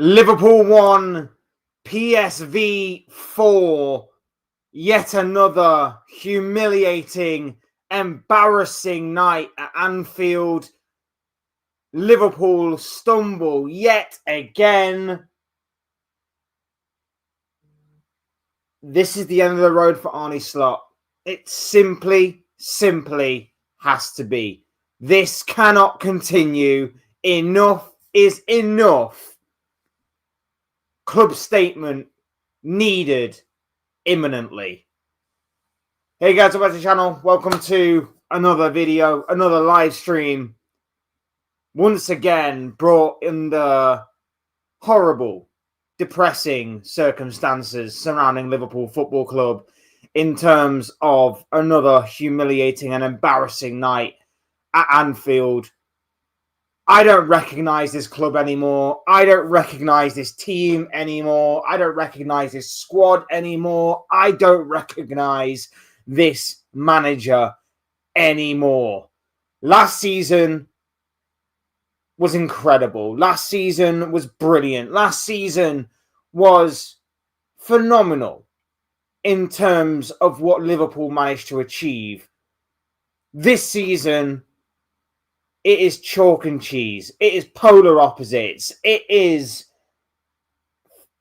Liverpool 1, PSV 4. Yet another humiliating, embarrassing night at Anfield. Liverpool stumble yet again. This is the end of the road for Arne Slot. It simply has to be. This cannot continue. Enough is enough. Club statement needed imminently. Hey guys, welcome to the channel. Welcome to another video, another live stream. Once again, brought in the horrible, depressing circumstances surrounding Liverpool Football Club in terms of another humiliating and embarrassing night at Anfield. I don't recognize this club anymore. I don't recognize this team anymore. I don't recognize this squad anymore. I don't recognize this manager anymore. Last season was incredible. Last season was brilliant. Last season was phenomenal in terms of what Liverpool managed to achieve. This season, it is chalk and cheese. It is polar opposites. It is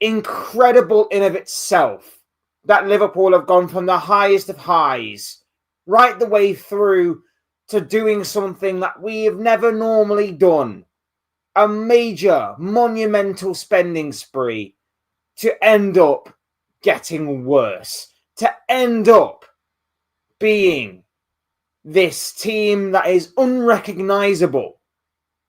incredible in of itself that Liverpool have gone from the highest of highs right the way through to doing something that we have never normally done. A major, monumental spending spree to end up getting worse. To end up being this team that is unrecognizable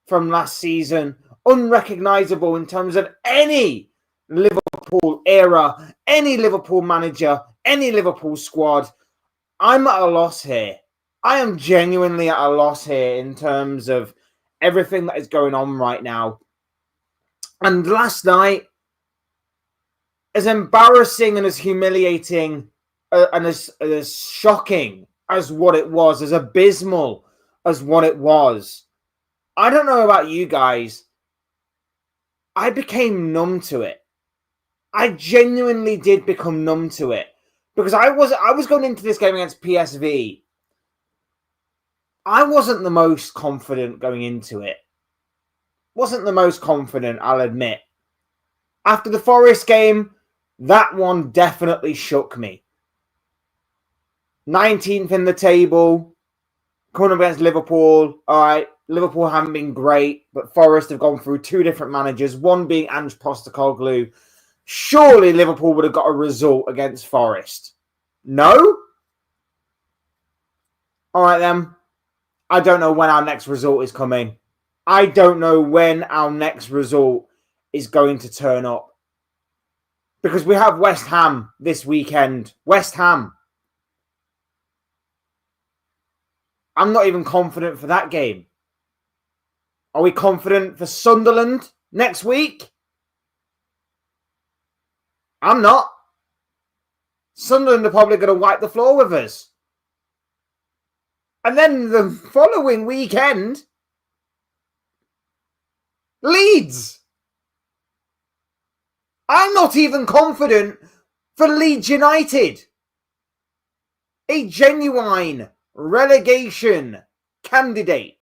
from last season, unrecognizable in terms of any Liverpool era, any Liverpool manager, any Liverpool squad. I'm at a loss here. I am genuinely at a loss here in terms of everything that is going on right now. And last night, as embarrassing and as humiliating and as shocking as what it was, as abysmal as what it was, I don't know about you guys. I became numb to it. I genuinely did become numb to it. Because I was going into this game against PSV. I wasn't the most confident going into it. Wasn't the most confident, I'll admit. After the Forest game, that one definitely shook me. 19th in the table, coming up against Liverpool. All right, Liverpool haven't been great, but Forest have gone through two different managers, one being Ange Postecoglou. Surely Liverpool would have got a result against Forest. No? All right, then. I don't know when our next result is coming. I don't know when our next result is going to turn up. Because we have West Ham this weekend. West Ham. I'm not even confident for that game. Are we confident for Sunderland next week? I'm not. Sunderland are probably going to wipe the floor with us. And then the following weekend, Leeds. I'm not even confident for Leeds United. A genuine relegation candidate.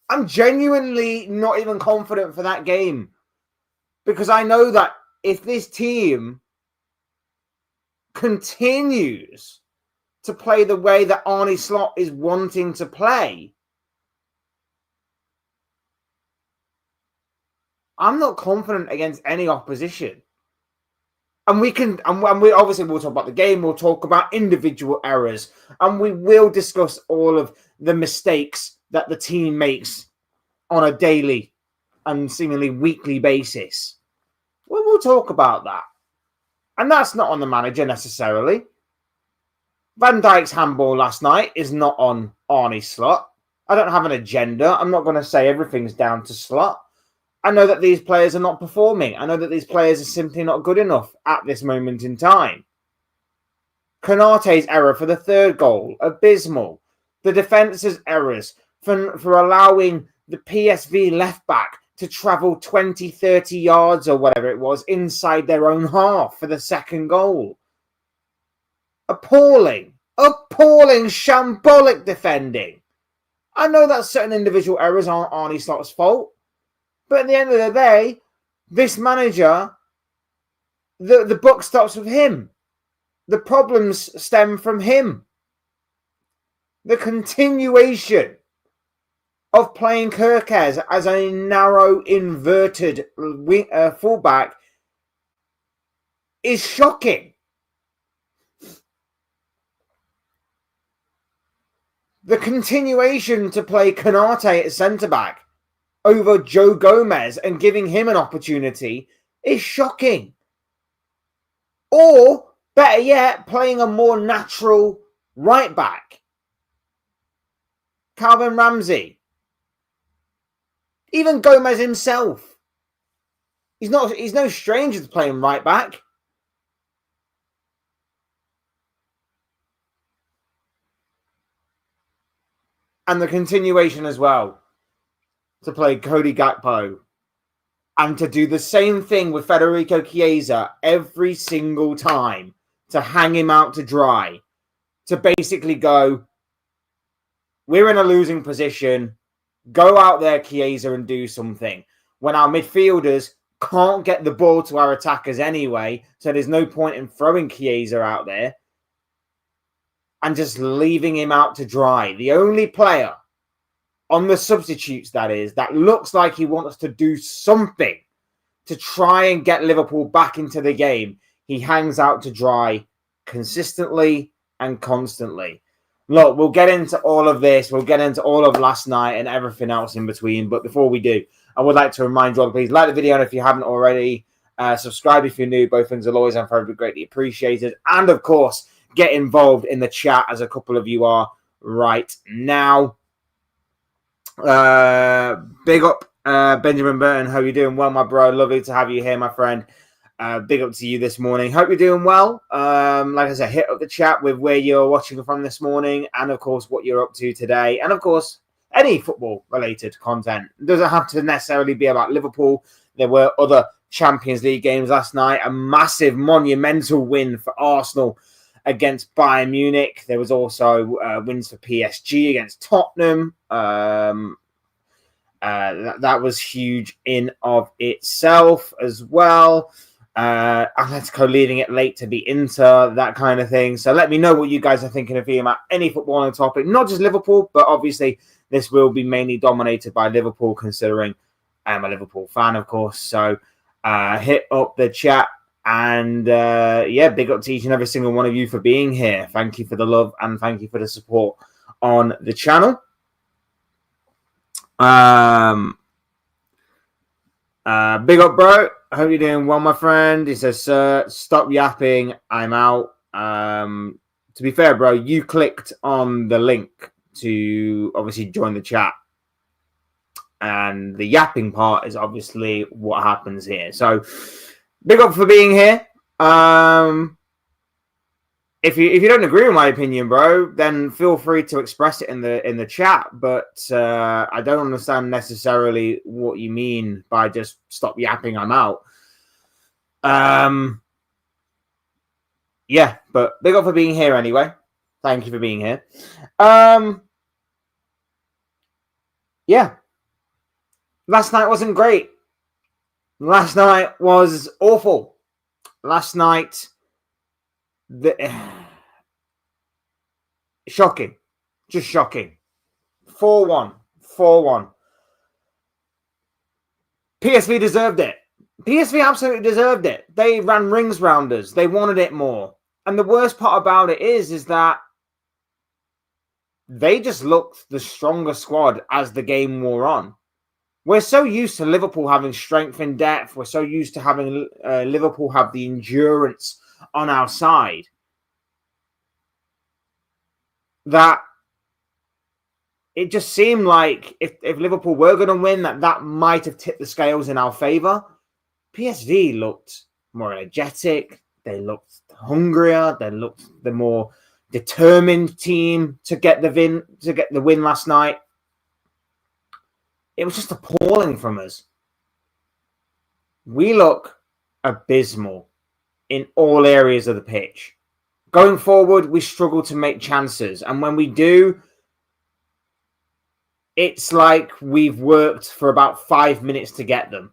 I'm genuinely not even confident for that game. Because I know that if this team continues to play the way that Arne Slot is wanting to play, I'm not confident against any opposition. And we obviously we'll talk about the game, we'll talk about individual errors, and we will discuss all of the mistakes that the team makes on a daily and seemingly weekly basis. We'll talk about that. And that's not on the manager necessarily. Van Dijk's handball last night is not on Arne Slot. I don't have an agenda. I'm not going to say everything's down to Slot. I know that these players are not performing. I know that these players are simply not good enough at this moment in time. Konate's error for the third goal, abysmal. The defence's errors for allowing the PSV left back to travel 20, 30 yards or whatever it was inside their own half for the second goal. Appalling, shambolic defending. I know that certain individual errors aren't Arne Slot's fault, but at the end of the day, this manager, the buck stops with him. The problems stem from him. The continuation of playing Kerkez as a narrow, inverted fullback is shocking. The continuation to play Konate at centre-back over Joe Gomez and giving him an opportunity is shocking. Or, better yet, playing a more natural right-back. Calvin Ramsey. Even Gomez himself. He's no stranger to playing right-back. And the continuation as well to play Cody Gakpo and to do the same thing with Federico Chiesa every single time, to hang him out to dry, to basically go, we're in a losing position, go out there, Chiesa, and do something. When our midfielders can't get the ball to our attackers anyway, so there's no point in throwing Chiesa out there and just leaving him out to dry. The only player on the substitutes, that is, that looks like he wants to do something to try and get Liverpool back into the game, he hangs out to dry consistently and constantly. Look, we'll get into all of this. We'll get into all of last night and everything else in between. But before we do, I would like to remind you all, please like the video. And if you haven't already, subscribe if you're new. Both things will always and forever be greatly appreciated. And of course, get involved in the chat, as a couple of you are right now. Big up, Benjamin Burton. How are you doing? Well, my bro. Lovely to have you here, my friend. Big up to you this morning. Hope you're doing well. Like I said, hit up the chat with where you're watching from this morning, and of course what you're up to today, and of course any football related content. It doesn't have to necessarily be about Liverpool. There were other Champions League games last night. A massive monumental win for Arsenal against Bayern Munich. There was also wins for PSG against Tottenham. That was huge in of itself as well. Atletico leading it late to be Inter, that kind of thing. So let me know what you guys are thinking of about any footballing topic, not just Liverpool, but obviously this will be mainly dominated by Liverpool, considering I'm a Liverpool fan, of course. So hit up the chat, and big up to each and every single one of you for being here. Thank you for the love and thank you for the support on the channel. Big up, bro. I hope you're doing well, my friend. He says, sir, stop yapping. I'm out. To be fair, bro, you clicked on the link to obviously join the chat. And the yapping part is obviously what happens here. So, big up for being here. If you don't agree with my opinion, bro, then feel free to express it in the chat. But I don't understand necessarily what you mean by just stop yapping. I'm out. Yeah, but big up for being here anyway. Thank you for being here. Yeah, last night wasn't great. Last night was awful. Last night. Shocking. Just shocking. 4-1. 4-1. PSV deserved it. PSV absolutely deserved it. They ran rings round us. They wanted it more. And the worst part about it is that they just looked the stronger squad as the game wore on. We're so used to Liverpool having strength in depth. We're so used to having Liverpool have the endurance on our side that it just seemed like if Liverpool were going to win, that might have tipped the scales in our favour. PSV looked more energetic. They looked hungrier. They looked the more determined team to get the win last night. It was just appalling from us. We look abysmal in all areas of the pitch. Going forward, we struggle to make chances. And when we do, it's like we've worked for about 5 minutes to get them.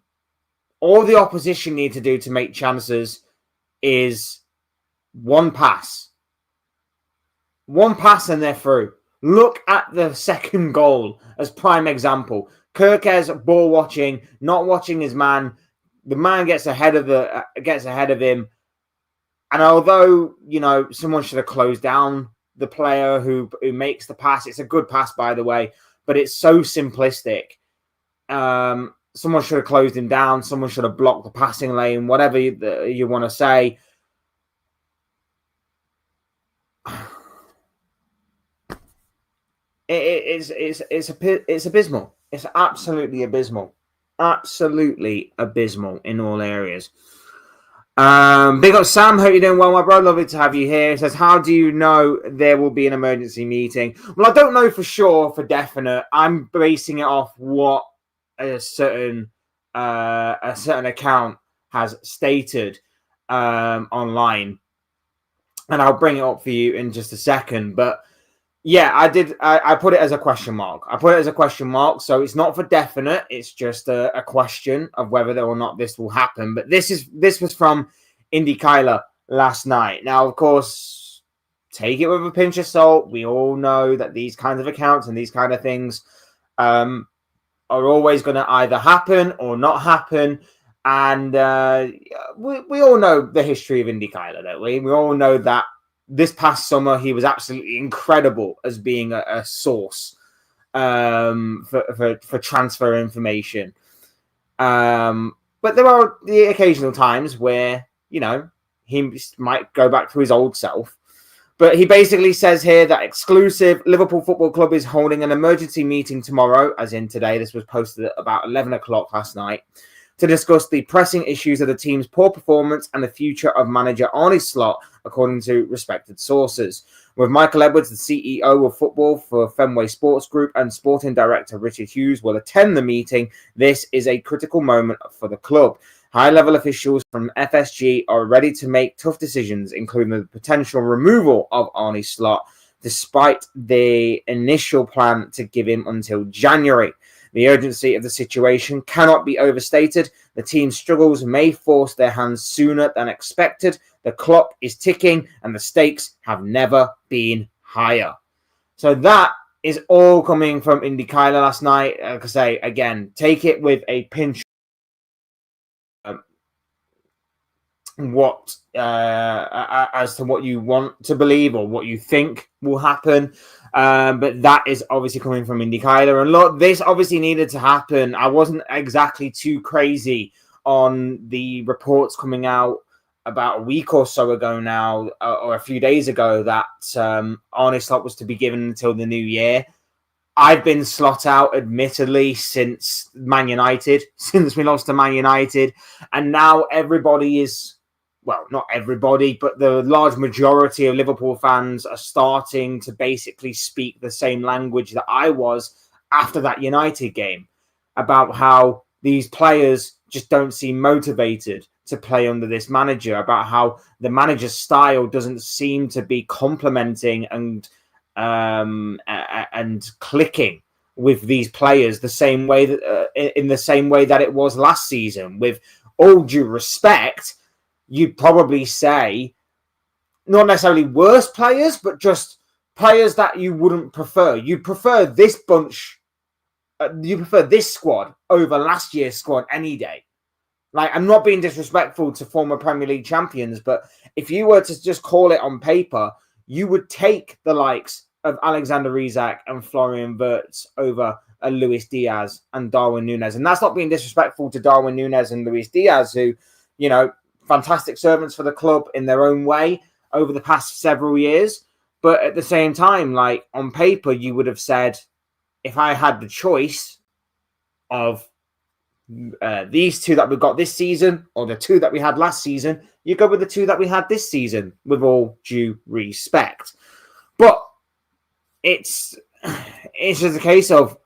All the opposition need to do to make chances is one pass. One pass and they're through. Look at the second goal as prime example. Kirkes ball watching, not watching his man. The man gets ahead of him. And although, someone should have closed down the player who makes the pass, it's a good pass, by the way, but it's so simplistic. Someone should have closed him down. Someone should have blocked the passing lane, whatever you want to say. It's abysmal. It's absolutely abysmal. Absolutely abysmal in all areas. Big up Sam, hope you're doing well, my bro. Lovely to have you here. He says, how do you know there will be an emergency meeting? Well, I don't know for sure, for definite. I'm basing it off what a certain account has stated online, and I'll bring it up for you in just a second. But yeah, I put it as a question mark. So it's not for definite. It's just a question of whether or not this will happen. But this was from Indy Kyler last night. Now, of course, take it with a pinch of salt. We all know that these kinds of accounts and these kind of things are always going to either happen or not happen. And we all know the history of Indy Kyler, don't we? We all know that this past summer, he was absolutely incredible as being a source for transfer information. But there are the occasional times where, he might go back to his old self. But he basically says here that exclusive Liverpool Football Club is holding an emergency meeting tomorrow, as in today. This was posted at about 11 o'clock last night, to discuss the pressing issues of the team's poor performance and the future of manager Arne Slot, according to respected sources. With Michael Edwards, the CEO of football for Fenway Sports Group, and sporting director Richard Hughes will attend the meeting, this is a critical moment for the club. High-level officials from FSG are ready to make tough decisions, including the potential removal of Arne Slot, despite the initial plan to give him until January. The urgency of the situation cannot be overstated. The team's struggles may force their hands sooner than expected. The clock is ticking and the stakes have never been higher. So that is all coming from Indy Kyler last night. Like I say, again, take it with a pinch as to what you want to believe or what you think will happen. But that is obviously coming from Indy Kyler. And look, this obviously needed to happen. I wasn't exactly too crazy on the reports coming out about a week or so ago now, or a few days ago, that Arne Slot was to be given until the new year. I've been slot out, admittedly, since Man United, since we lost to Man United. And now everybody is, well, not everybody, but the large majority of Liverpool fans are starting to basically speak the same language that I was after that United game, about how these players just don't seem motivated to play under this manager, about how the manager's style doesn't seem to be complementing and clicking with these players the same way that in the same way that it was last season. With all due respect, you'd probably say not necessarily worse players, but just players that you wouldn't prefer. You prefer this bunch. You prefer this squad over last year's squad any day. Like, I'm not being disrespectful to former Premier League champions, but if you were to just call it on paper, you would take the likes of Alexander Isak and Florian Wirtz over Luis Diaz and Darwin Núñez. And that's not being disrespectful to Darwin Núñez and Luis Diaz, who, fantastic servants for the club in their own way over the past several years. But at the same time, like, on paper, you would have said, if I had the choice of these two that we got this season or the two that we had last season, you go with the two that we had this season, with all due respect. But it's just a case of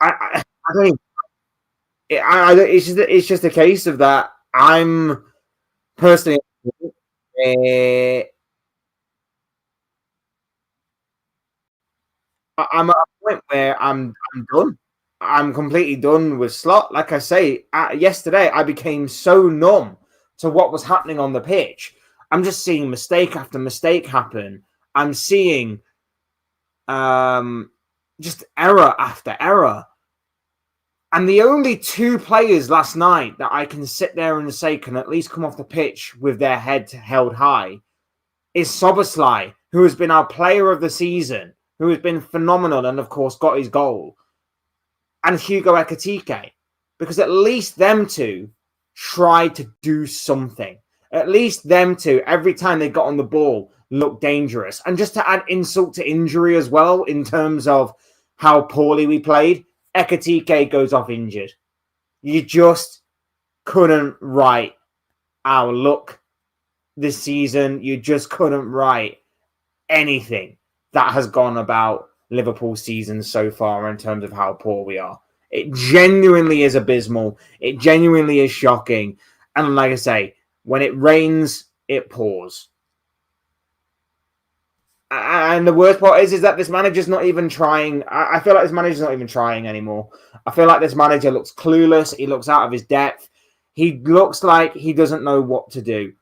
I don't. It's just a case of that. I'm personally, uh, I'm at a point where I'm done. I'm completely done with Slot. Like I say, yesterday I became so numb to what was happening on the pitch. I'm just seeing mistake after mistake happen. I'm seeing just error after error. And the only two players last night that I can sit there and say can at least come off the pitch with their head held high is Soboslai, who has been our player of the season, who has been phenomenal and, of course, got his goal, and Hugo Ekitike. Because at least them two tried to do something. At least them two, every time they got on the ball, looked dangerous. And just to add insult to injury as well, in terms of how poorly we played, Ekitike goes off injured. You just couldn't write our luck this season. You just couldn't write anything that has gone about Liverpool season so far in terms of how poor we are. It genuinely is abysmal. It genuinely is shocking. And like I say, when it rains, it pours. And the worst part is that this manager's not even trying. I feel like this manager's not even trying anymore. I feel like this manager looks clueless. He looks out of his depth. He looks like he doesn't know what to do.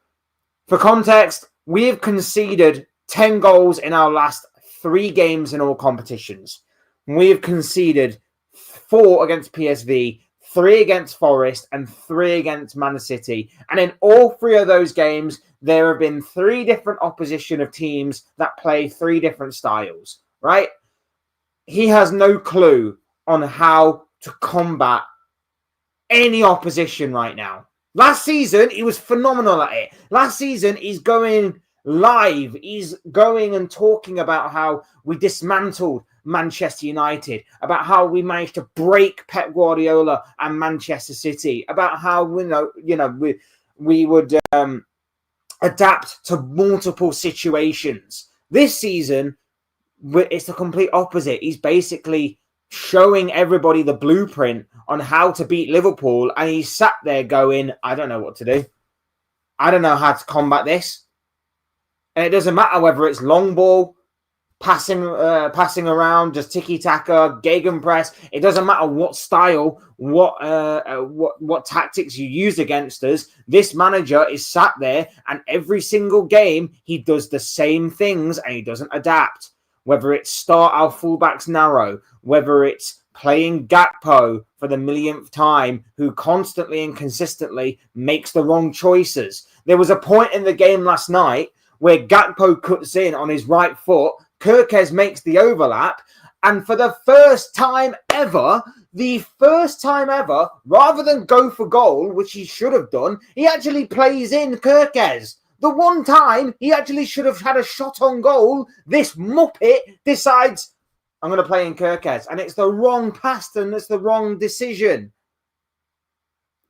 For context, we have conceded 10 goals in our last 3 games in all competitions. We have conceded 4 against PSV, 3 against Forest, and 3 against Man City. And in all 3 of those games, there have been 3 different opposition of teams that play 3 different styles, right? He has no clue on how to combat any opposition right now. Last season, he was phenomenal at it. Last season, he's going live. He's going and talking about how we dismantled Manchester United, about how we managed to break Pep Guardiola and Manchester City, about how we would adapt to multiple situations. This season, it's the complete opposite. He's basically showing everybody the blueprint on how to beat Liverpool, and he sat there going, I don't know what to do. I don't know how to combat this. And it doesn't matter whether it's long ball, passing around, just tiki-taka, gegenpress. It doesn't matter what style, what tactics you use against us. This manager is sat there, and every single game, he does the same things, and he doesn't adapt. Whether it's start our fullbacks narrow, whether it's playing Gakpo for the millionth time, who constantly and consistently makes the wrong choices. There was a point in the game last night where Gakpo cuts in on his right foot, Kirkes makes the overlap, and for the first time ever, rather than go for goal, which he should have done, he actually plays in Kirkes. The one time he actually should have had a shot on goal, this muppet decides, I'm going to play in Kirkes. And it's the wrong pass and it's the wrong decision.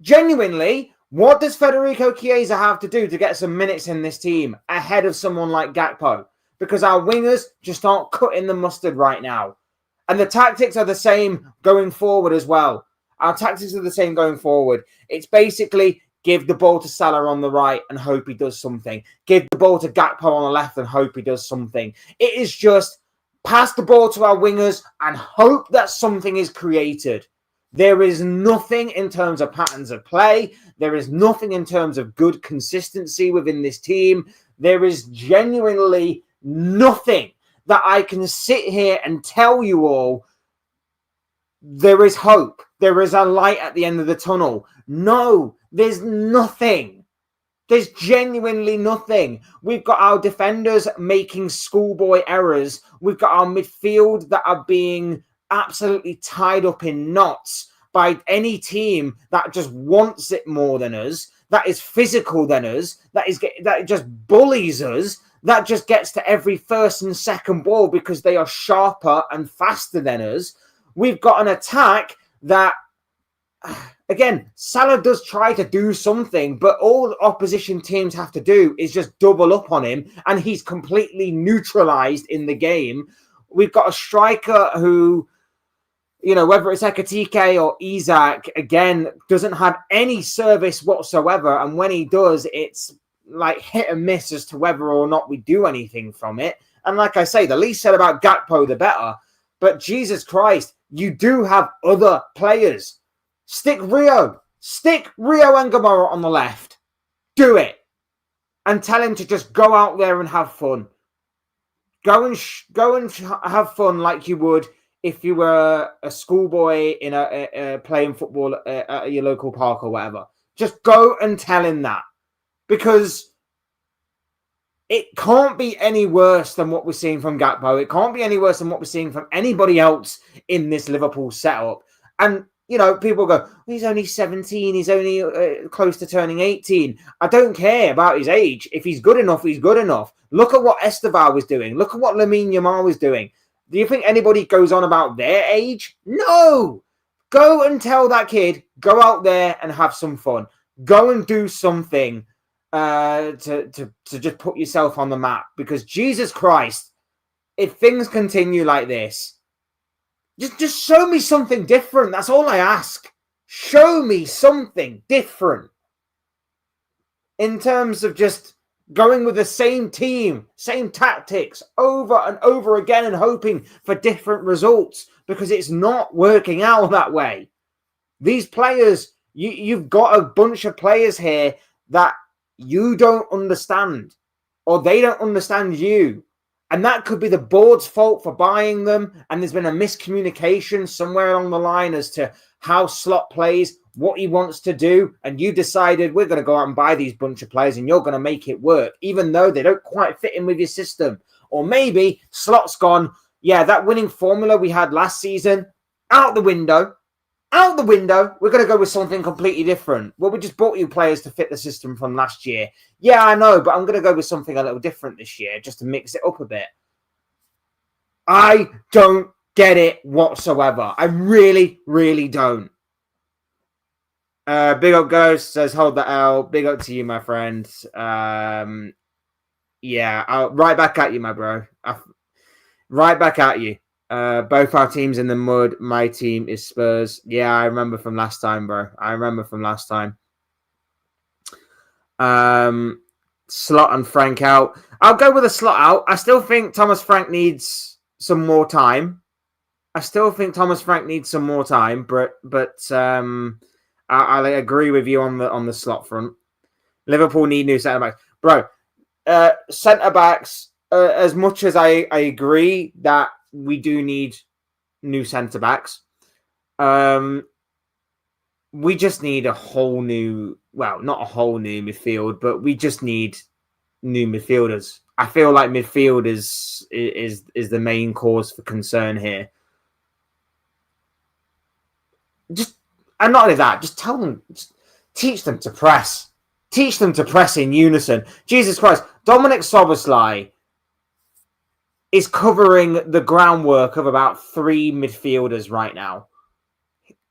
Genuinely, what does Federico Chiesa have to do to get some minutes in this team ahead of someone like Gakpo? Because our wingers just aren't cutting the mustard right now. And the tactics are the same going forward as well. Our tactics are the same going forward. It's basically give the ball to Salah on the right and hope he does something. Give the ball to Gakpo on the left and hope he does something. It is just pass the ball to our wingers and hope that something is created. There is nothing in terms of patterns of play. There is nothing in terms of good consistency within this team. There is genuinely nothing that I can sit here and tell you all there is hope. There is a light at the end of the tunnel. No, there's nothing. There's genuinely nothing. We've got our defenders making schoolboy errors. We've got our midfield that are being absolutely tied up in knots by any team that just wants it more than us, that is physical than us, that just bullies us, that just gets to every first and second ball because they are sharper and faster than us. We've got an attack that again, Salah does try to do something, but all opposition teams have to do is just double up on him, and he's completely neutralized in the game. We've got a striker who, whether it's Ekatike or Isak, again, doesn't have any service whatsoever. And when he does, it's like hit and miss as to whether or not we do anything from it. And like I say, the least said about Gakpo, the better. But Jesus Christ, you do have other players. Stick Rio and Gamora on the left. Do it. And tell him to just go out there and have fun. Go and have fun like you would if you were a schoolboy in playing football at your local park or whatever. Just go and tell him that. Because it can't be any worse than what we're seeing from Gakpo. It can't be any worse than what we're seeing from anybody else in this Liverpool setup. And, people go, he's only 17. He's only close to turning 18. I don't care about his age. If he's good enough, he's good enough. Look at what Estevar was doing. Look at what Lamine Yamal was doing. Do you think anybody goes on about their age? No. Go and tell that kid, go out there and have some fun. Go and do something to just put yourself on the map. Because Jesus Christ, if things continue like this, just show me something different. That's all I ask. Show me something different. In terms of just going with the same team, same tactics over and over again and hoping for different results, because it's not working out that way. These players, you've got a bunch of players here that you don't understand, or they don't understand you. And that could be the board's fault for buying them. And there's been a miscommunication somewhere along the line as to how Slot plays, what he wants to do. And you decided we're going to go out and buy these bunch of players and you're going to make it work, even though they don't quite fit in with your system. Or maybe Slot's gone, yeah, that winning formula we had last season, out the window. Out the window, we're going to go with something completely different. Well, we just bought you players to fit the system from last year. Yeah, I know, but I'm going to go with something a little different this year just to mix it up a bit. I don't get it whatsoever. I really, really don't. Big up Ghost says, hold the L. Big up to you, my friend. Yeah, right back at you, my bro. Right back at you. Both our teams in the mud. My team is Spurs. Yeah, I remember from last time, bro. I remember from last time. Slot and Frank out. I'll go with a Slot out. I still think Thomas Frank needs some more time. but I agree with you on the Slot front. Liverpool need new centre backs, bro. Centre backs. As much as I agree that we do need new centre backs, we just need a whole new. Well, not a whole new midfield, but we just need new midfielders. I feel like midfield is the main cause for concern here. And not only that, just tell them, teach them to press. Teach them to press in unison. Jesus Christ, Dominic Szoboszlai is covering the groundwork of about 3 midfielders right now.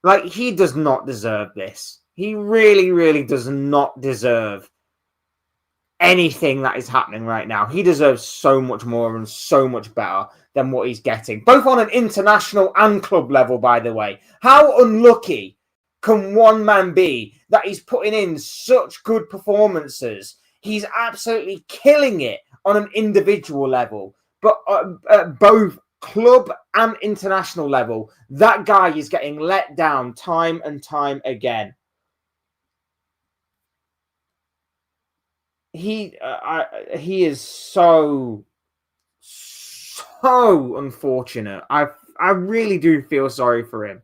Like, he does not deserve this. He really, really does not deserve anything that is happening right now. He deserves so much more and so much better than what he's getting, both on an international and club level, by the way. How unlucky can one man be that he's putting in such good performances? He's absolutely killing it on an individual level, but at both club and international level, that guy is getting let down time and time again. He is so unfortunate. I really do feel sorry for him.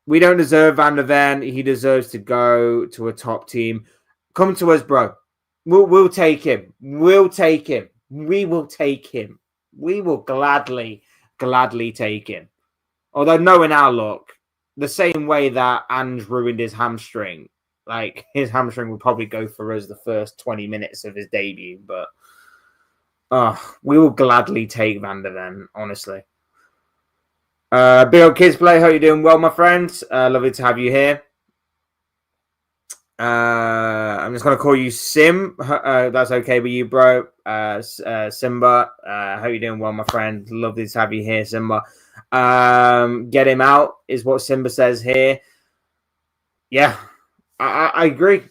We don't deserve Van der Ven. He deserves to go to a top team. Come to us, bro. We'll take him. We'll take him. We will take him. We will gladly take him. Although knowing our luck, the same way that Ange ruined his hamstring, like his hamstring would probably go for us the first 20 minutes of his debut. But we will gladly take Van der Ven, honestly. Big old kids play. Hope you're doing well, my friends. Lovely to have you here. I'm just gonna call you Sim. That's okay with you, bro. Simba. Hope you're doing well, my friend. Lovely to have you here, Simba. Get him out is what Simba says here. Yeah, I agree.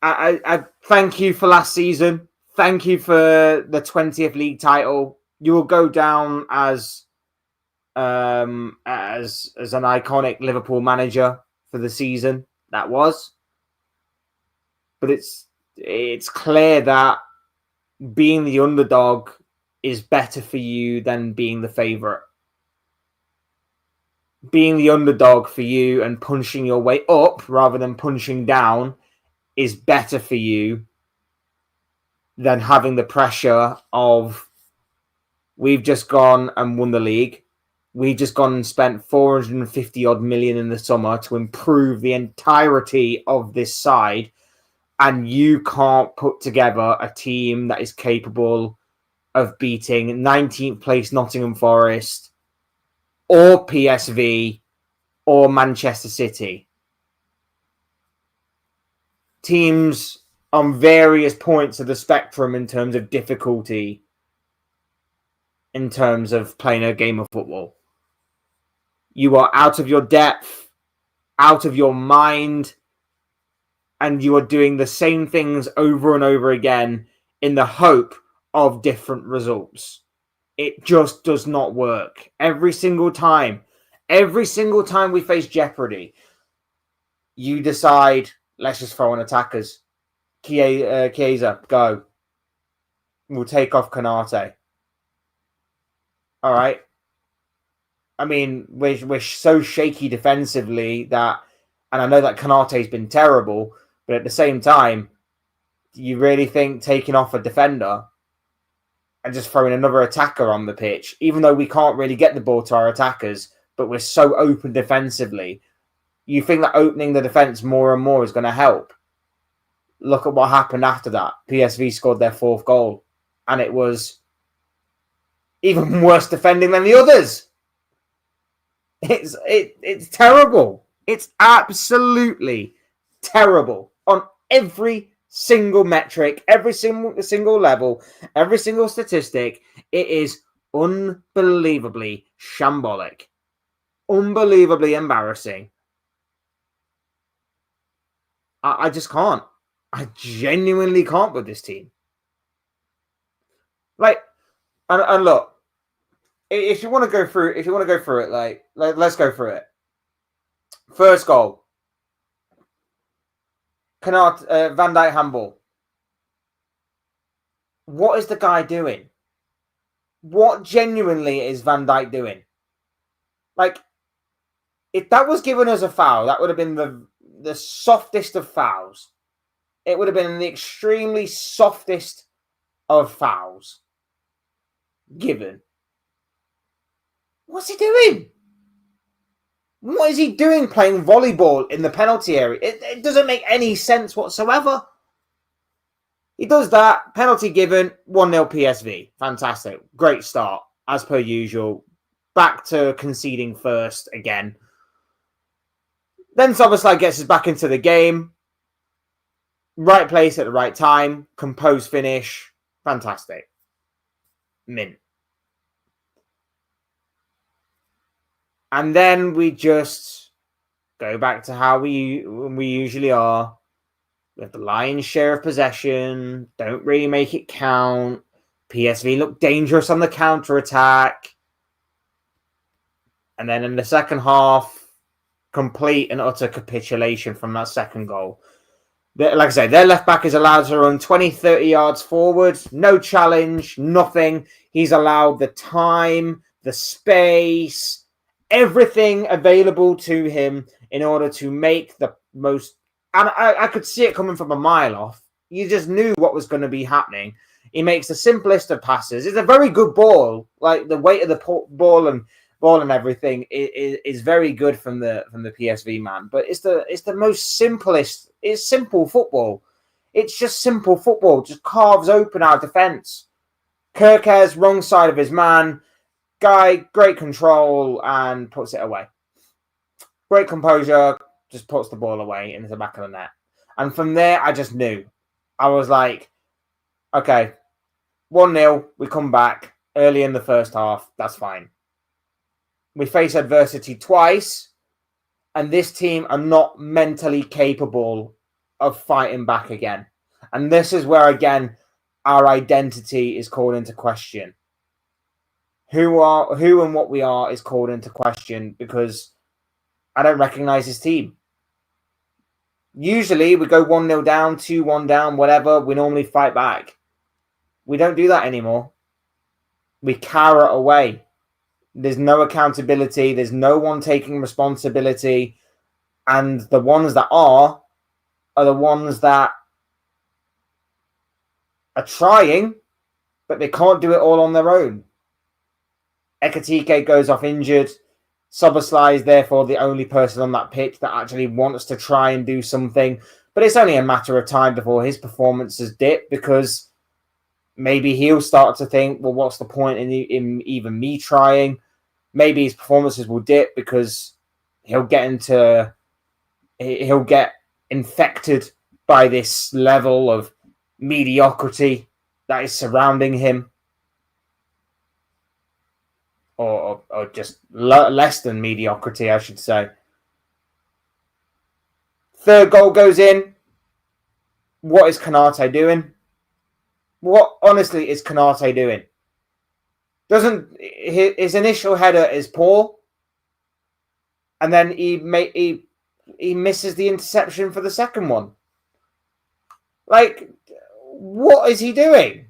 I thank you for last season. Thank you for the 20th league title. You will go down as an iconic Liverpool manager for the season that was. But it's clear that being the underdog is better for you than being the favourite. Being the underdog for you and punching your way up rather than punching down is better for you than having the pressure of we've just gone and won the league. We've just gone and spent 450 odd million in the summer to improve the entirety of this side. And you can't put together a team that is capable of beating 19th place Nottingham Forest or PSV or Manchester City. Teams on various points of the spectrum in terms of difficulty, in terms of playing a game of football. You are out of your depth, out of your mind, and you are doing the same things over and over again in the hope of different results. It just does not work. Every single time we face jeopardy, you decide, let's just throw in attackers. Chiesa, go. We'll take off Canate. All right. I mean, we're so shaky defensively that, and I know that Canate's been terrible, but at the same time, do you really think taking off a defender and just throwing another attacker on the pitch, even though we can't really get the ball to our attackers, but we're so open defensively, you think that opening the defence more and more is going to help? Look at what happened after that. PSV scored their 4th goal, and it was even worse defending than the others. It's terrible. It's absolutely terrible on every single metric, every single level, every single statistic. It is unbelievably shambolic, unbelievably embarrassing. I just can't. I genuinely can't with this team. Like, and look, if you want to go through it, like, let's go through it. First goal, Van Dijk handball. What is the guy doing? What genuinely is Van Dijk doing? Like, if that was given as a foul, that would have been the softest of fouls. It would have been the extremely softest of fouls given. What's he doing? What is he doing playing volleyball in the penalty area? It doesn't make any sense whatsoever. He does that. Penalty given. 1-0 PSV. Fantastic. Great start. As per usual. Back to conceding first again. Then Szoboszlai gets us back into the game. Right place at the right time. Composed finish. Fantastic. Mint. And then we just go back to how we usually are. We have the lion's share of possession. Don't really make it count. PSV look dangerous on the counter-attack. And then in the second half, complete and utter capitulation from that second goal. Like I say, their left back is allowed to run 20, 30 yards forward. No challenge, nothing. He's allowed the time, the space, everything available to him in order to make the most... And I could see it coming from a mile off. You just knew what was going to be happening. He makes the simplest of passes. It's a very good ball. Like, the weight of the ball and everything is very good from the PSV man. But it's the most simplest. It's simple football. It's just simple football. Just carves open our defence. Kirkers, wrong side of his man. Guy, great control and puts it away. Great composure, just puts the ball away into the back of the net. And from there, I just knew. I was like, okay, 1-0, we come back early in the first half. That's fine. We face adversity twice, and this team are not mentally capable of fighting back again. And this is where, again, our identity is called into question. Who and what we are is called into question because I don't recognize his team. Usually we go 1-0 down, 2-1 down, whatever. We normally fight back. We don't do that anymore. We cower away. There's no accountability. There's no one taking responsibility. And the ones that are the ones that are trying, but they can't do it all on their own. Ekatike goes off injured. Szoboszlai is therefore the only person on that pitch that actually wants to try and do something. But it's only a matter of time before his performances dip because maybe he'll start to think, well, what's the point in even me trying? Maybe his performances will dip because he'll get infected by this level of mediocrity that is surrounding him. Or just less than mediocrity, I should say. Third goal goes in. What is Konate doing? What, honestly, is Konate doing? His initial header is poor, and then he misses the interception for the second one. Like, what is he doing?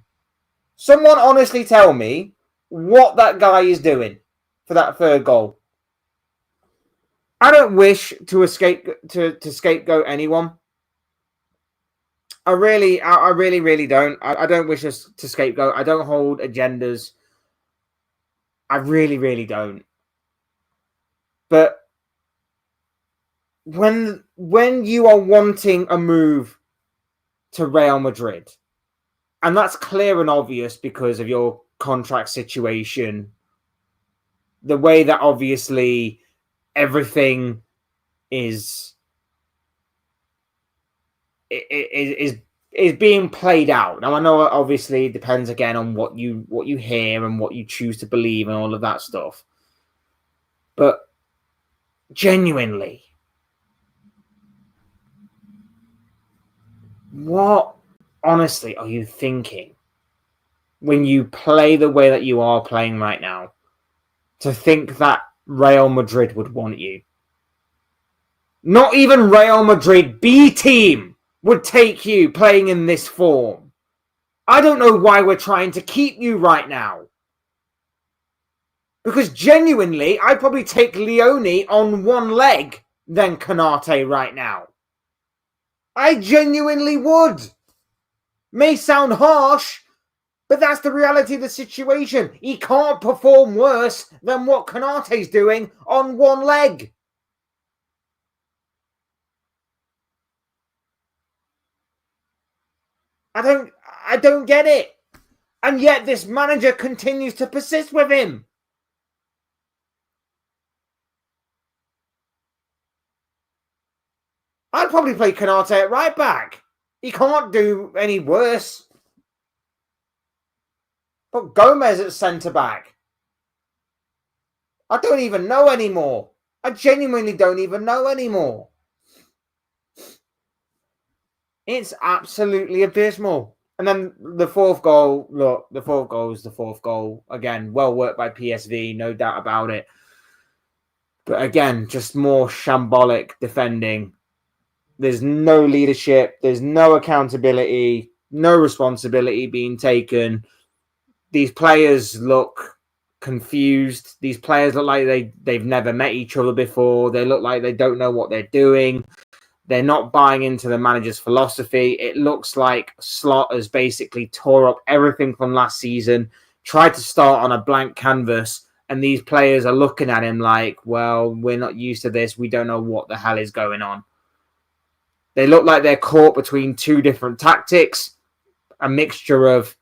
Someone honestly tell me what that guy is doing for that third goal. I don't wish to scapegoat anyone. I really don't. I don't wish us to scapegoat. I don't hold agendas. I really don't. But when you are wanting a move to Real Madrid, and that's clear and obvious because of your contract situation, the way that obviously everything is being played out. Now I know obviously it depends again on what you hear and what you choose to believe and all of that stuff. But genuinely, what honestly are you thinking when you play the way that you are playing right now, to think that Real Madrid would want you? Not even Real Madrid B team would take you playing in this form. I don't know why we're trying to keep you right now. Because genuinely, I'd probably take Leone on one leg than Konate right now. I genuinely would. May sound harsh, but that's the reality of the situation. He can't perform worse than what Konate's doing on one leg. I don't get it. And yet this manager continues to persist with him. I'd probably play Konate at right back. He can't do any worse. But Gomez at centre-back. I don't even know anymore. I genuinely don't even know anymore. It's absolutely abysmal. And then the fourth goal, look, the fourth goal is the fourth goal. Again, well worked by PSV, no doubt about it. But again, just more shambolic defending. There's no leadership. There's no accountability. No responsibility being taken. These players look confused. These players look like they've never met each other before. They look like they don't know what they're doing. They're not buying into the manager's philosophy. It looks like Slot has basically tore up everything from last season, tried to start on a blank canvas, and these players are looking at him like, well, we're not used to this. We don't know what the hell is going on. They look like they're caught between two different tactics, a mixture of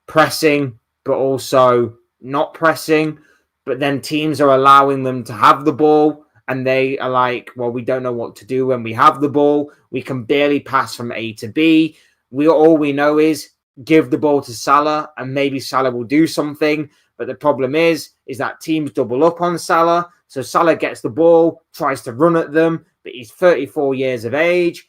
pressing, but also not pressing. but then teams are allowing them to have the ball, and they are like, well, we don't know what to do when we have the ball. We can barely pass from A to B. All we know is give the ball to Salah, and maybe Salah will do something. But the problem is that teams double up on Salah. So Salah gets the ball, tries to run at them, but he's 34 years of age.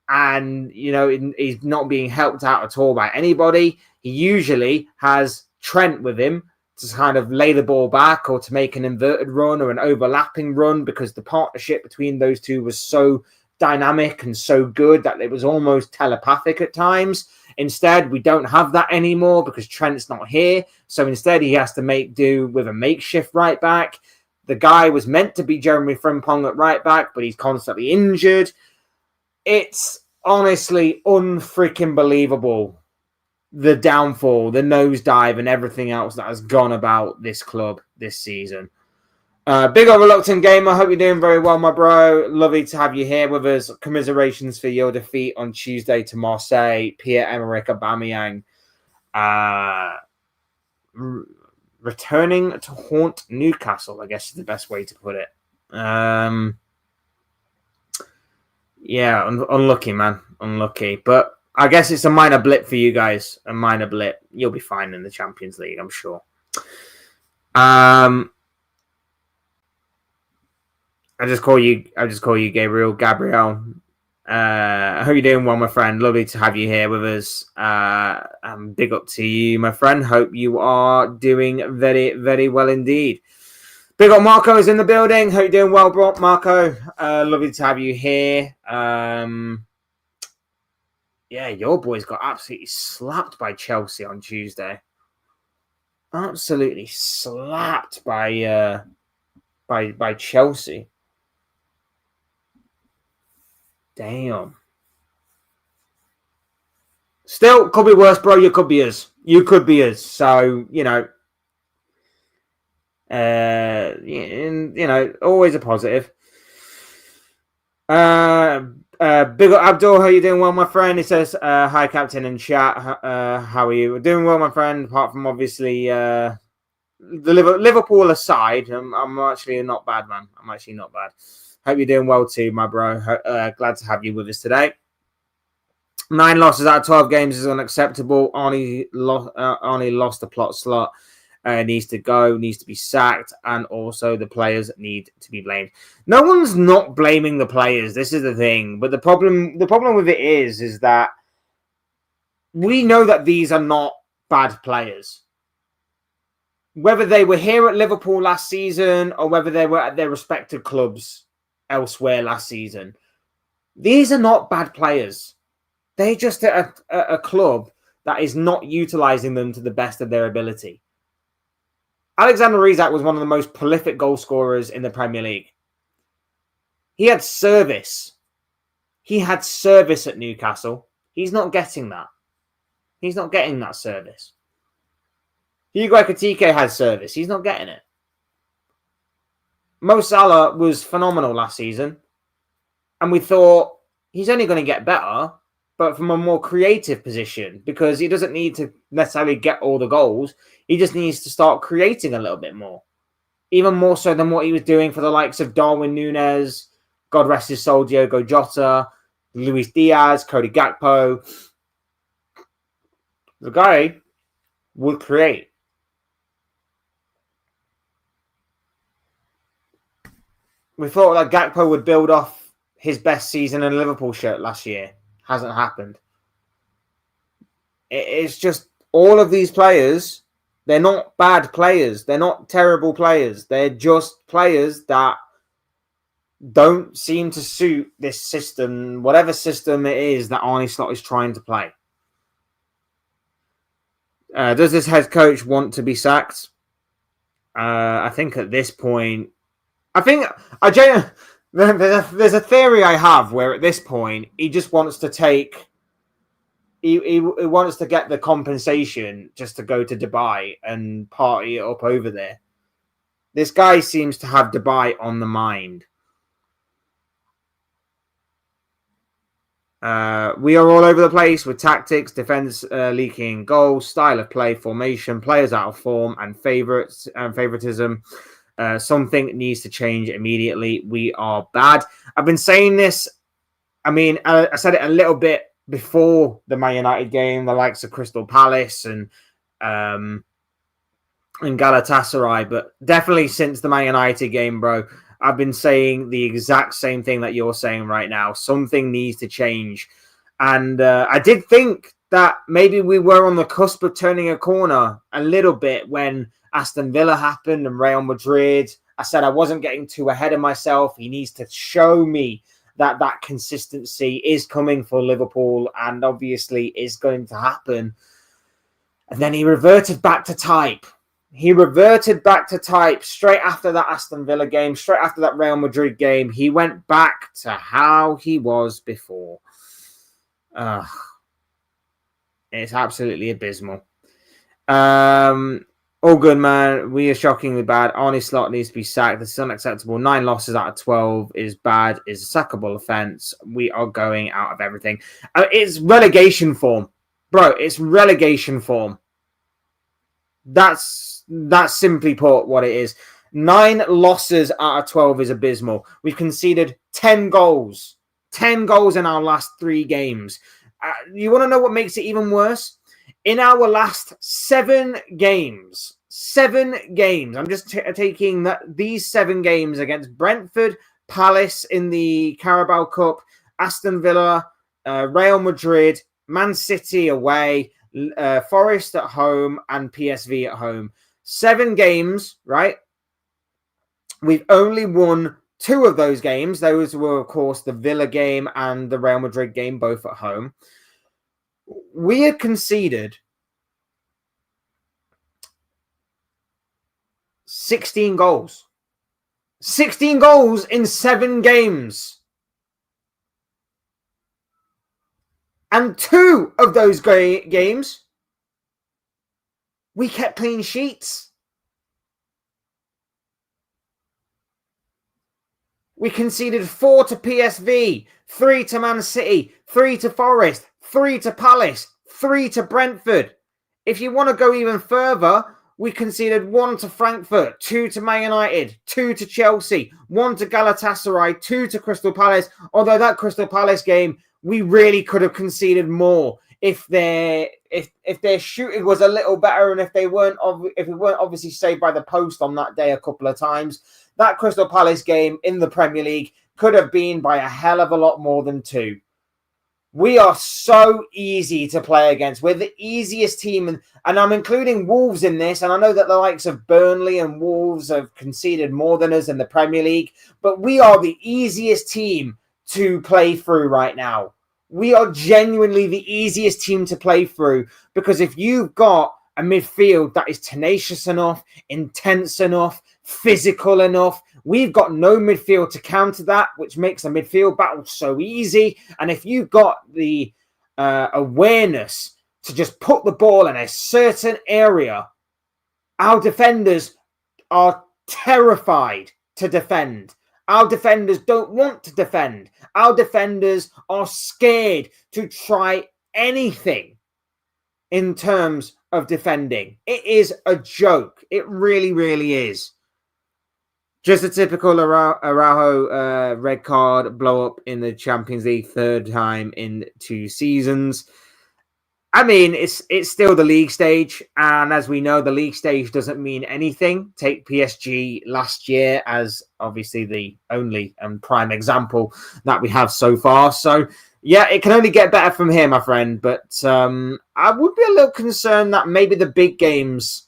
And, he's not being helped out at all by anybody. He usually has Trent with him to kind of lay the ball back or to make an inverted run or an overlapping run, because the partnership between those two was so dynamic and so good that it was almost telepathic at times. Instead, we don't have that anymore because Trent's not here. So instead, he has to make do with a makeshift right back. The guy was meant to be Jeremy Frimpong at right back, but he's constantly injured. It's honestly unfreaking believable, the downfall, the nosedive, and everything else that has gone about this club this season. Big old reluctant gamer, hope you're doing very well, my bro. Lovely to have you here with us. Commiserations for your defeat on Tuesday to Marseille. Pierre-Emerick Aubameyang returning to haunt Newcastle, I guess is the best way to put it. Yeah, unlucky, man. Unlucky. But I guess it's a minor blip for you guys. A minor blip. You'll be fine in the Champions League, I'm sure. I just call you Gabriel. I hope you're doing well, my friend. Lovely to have you here with us. Big up to you, my friend. Hope you are doing very, very well indeed. Big up Marco is in the building. Hope you're doing well, bro, Marco. Lovely to have you here. Yeah, your boys got absolutely slapped by Chelsea on Tuesday. Absolutely slapped by Chelsea. Damn. Still, could be worse, bro. You could be us. So, always a positive. Big up Abdul, how you doing? Well, my friend. He says, hi, Captain in chat. How are you? Doing well, my friend. Apart from obviously the Liverpool aside, I'm actually not bad, man. I'm actually not bad. Hope you're doing well too, my bro. Glad to have you with us today. 9 losses out of 12 games is unacceptable. Arnie lost the plot slot. Needs to go, needs to be sacked, and also the players need to be blamed. No one's not blaming the players. This is the thing. But the problem with it is that we know that these are not bad players. Whether they were here at Liverpool last season or whether they were at their respective clubs elsewhere last season, these are not bad players. They're just a club that is not utilizing them to the best of their ability. Alexander Isak was one of the most prolific goal scorers in the Premier League. He had service. At Newcastle. He's not getting that. He's not getting that service. Hugo Ekitike had service. He's not getting it. Mo Salah was phenomenal last season. And we thought he's only going to get better, but from a more creative position, because he doesn't need to necessarily get all the goals. He just needs to start creating a little bit more. Even more so than what he was doing for the likes of Darwin Núñez, God rest his soul, Diogo Jota, Luis Diaz, Cody Gakpo. The guy would create. We thought that Gakpo would build off his best season in a Liverpool shirt last year. Hasn't happened. It's just all of these players, they're not bad players. They're not terrible players. They're just players that don't seem to suit this system, whatever system it is that Arne Slot is trying to play. Does this head coach want to be sacked? I think at this point, there's a theory I have where at this point he just wants to take. He wants to get the compensation just to go to Dubai and party it up over there. This guy seems to have Dubai on the mind. We are all over the place with tactics, defense leaking goals, style of play, formation, players out of form, and favoritism. Something needs to change immediately. We are bad. I've been saying this. I mean, I said it a little bit before the Man United game, the likes of Crystal Palace and Galatasaray, but definitely since the Man United game, bro, I've been saying the exact same thing that you're saying right now. Something needs to change. And I did think that maybe we were on the cusp of turning a corner a little bit when Aston Villa happened and Real Madrid. I said I wasn't getting too ahead of myself. He needs to show me that consistency is coming for Liverpool and obviously is going to happen. And then he reverted back to type. Straight after that Aston Villa game, straight after that Real Madrid game. He went back to how he was before. It's absolutely abysmal. All good, man. We are shockingly bad. Arne Slot needs to be sacked. This is unacceptable. 9 losses out of 12 is bad. Is a sackable offense. We are going out of everything. It's relegation form. Bro, it's relegation form. That's simply put what it is. 9 losses out of 12 is abysmal. We've conceded 10 goals. 10 goals in our last 3 games. You want to know what makes it even worse? In our last 7 games, I'm just taking these 7 games against Brentford, Palace in the Carabao Cup, Aston Villa, Real Madrid, Man City away, Forest at home, and PSV at home. 7 games, right? We've only won 2 of those games. Those were, of course, the Villa game and the Real Madrid game, both at home. We had conceded 16 goals. 16 goals in 7 games. And 2 of those games, we kept clean sheets. We conceded 4 to PSV, 3 to Man City, 3 to Forest, 3 to Palace, 3 to Brentford. If you want to go even further, we conceded 1 to Frankfurt, 2 to Man United, 2 to Chelsea, 1 to Galatasaray, 2 to Crystal Palace. Although that Crystal Palace game, we really could have conceded more if their shooting was a little better and if we weren't obviously saved by the post on that day a couple of times. That Crystal Palace game in the Premier League could have been by a hell of a lot more than 2. We are so easy to play against. We're the easiest team, and I'm including Wolves in this, and I know that the likes of Burnley and Wolves have conceded more than us in the Premier League, but we are the easiest team to play through right now. We are genuinely the easiest team to play through because if you've got a midfield that is tenacious enough, intense enough, physical enough, we've got no midfield to counter that, which makes a midfield battle so easy. And if you've got the awareness to just put the ball in a certain area, our defenders are terrified to defend. Our defenders don't want to defend. Our defenders are scared to try anything in terms of defending. It is a joke. It really, really is. Just a typical Araujo red card blow up in the Champions League 3rd time in 2 seasons. I mean, it's still the league stage, and as we know, the league stage doesn't mean anything. Take PSG last year as obviously the only and prime example that we have so far. So, yeah, it can only get better from here, my friend. But I would be a little concerned that maybe the big games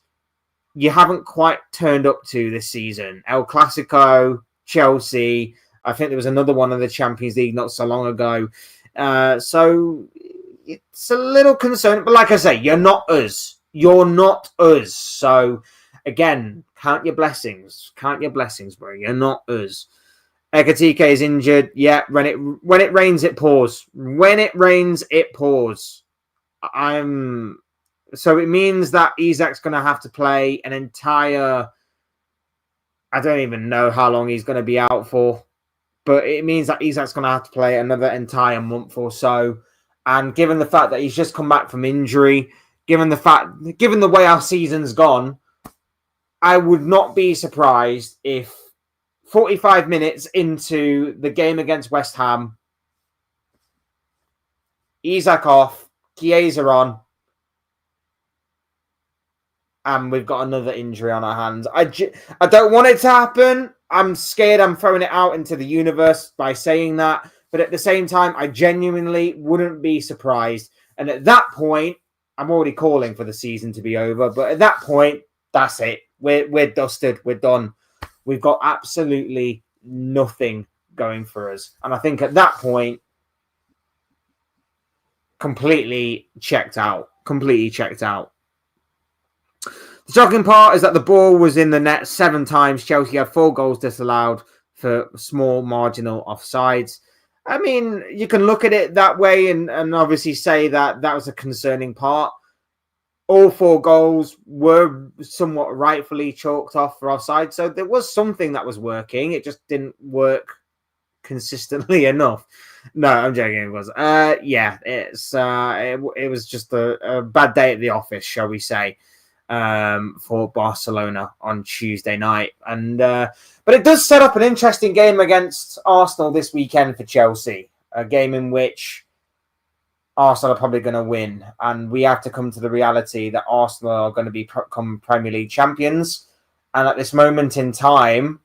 you haven't quite turned up to this season. El Clasico, Chelsea. I think there was another one in the Champions League not so long ago. So it's a little concerned. But like I say, you're not us. You're not us. So, again, count your blessings. Count your blessings, bro. You're not us. Ekatike is injured. Yeah, when it rains, it pours. When it rains, it pours. So it means that Isak's going to have to play an entire... I don't even know how long he's going to be out for. but it means that Isak's going to have to play another entire month or so. And given the fact that he's just come back from injury, given the way our season's gone, I would not be surprised if 45 minutes into the game against West Ham, Isak off, Chiesa on, and we've got another injury on our hands. I don't want it to happen. I'm scared I'm throwing it out into the universe by saying that. But at the same time, I genuinely wouldn't be surprised. And at that point, I'm already calling for the season to be over. But at that point, that's it. We're dusted. We're done. We've got absolutely nothing going for us. And I think at that point, completely checked out. The shocking part is that the ball was in the net 7 times. Chelsea had 4 goals disallowed for small marginal offsides. I mean, you can look at it that way and obviously say that was a concerning part. All 4 goals were somewhat rightfully chalked off for offside. So there was something that was working. It just didn't work consistently enough. No, I'm joking. It was. It was just a bad day at the office, shall we say, for Barcelona on Tuesday night. But it does set up an interesting game against Arsenal this weekend for Chelsea, a game in which Arsenal are probably going to win, and we have to come to the reality that Arsenal are going to become Premier League champions. And at this moment in time,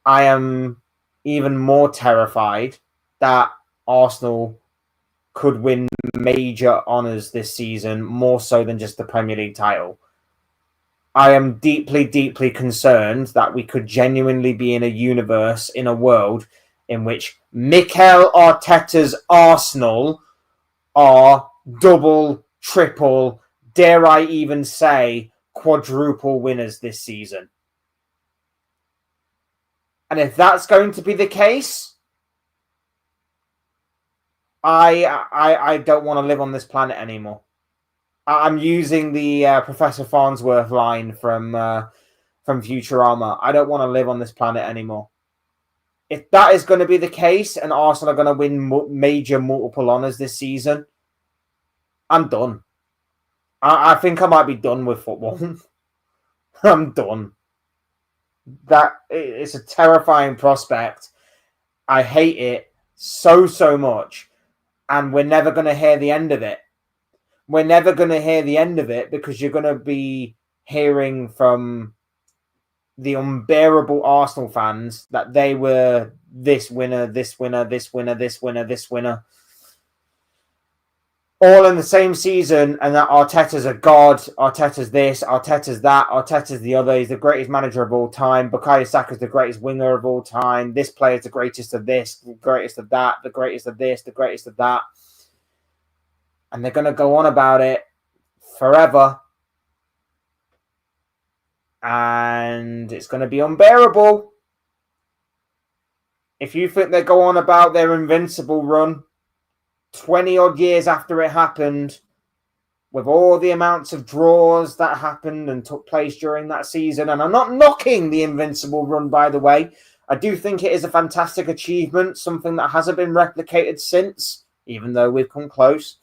I am even more terrified that Arsenal could win major honours this season, more so than just the Premier League title. I am deeply, deeply concerned that we could genuinely be in a universe, in a world, in which Mikel Arteta's Arsenal are double, triple, dare I even say, quadruple winners this season. And if that's going to be the case, I don't want to live on this planet anymore. I'm using the Professor Farnsworth line from Futurama. I don't want to live on this planet anymore. If that is going to be the case and Arsenal are going to win major multiple honours this season, I'm done. I think I might be done with football. I'm done. It's a terrifying prospect. I hate it so much. And we're never going to hear the end of it. We're never going to hear the end of it because you're going to be hearing from the unbearable Arsenal fans that they were this winner, this winner, this winner, this winner, this winner. All in the same season, and that Arteta's a god, Arteta's this, Arteta's that, Arteta's the other. He's the greatest manager of all time. Bukayo Saka's the greatest winger of all time. This player's the greatest of this, the greatest of that, the greatest of this, the greatest of that. And they're going to go on about it forever. And it's going to be unbearable. If you think they go on about their invincible run 20 odd years after it happened, with all the amounts of draws that happened and took place during that season, and I'm not knocking the invincible run, by the way. I do think it is a fantastic achievement, something that hasn't been replicated since, even though we've come close.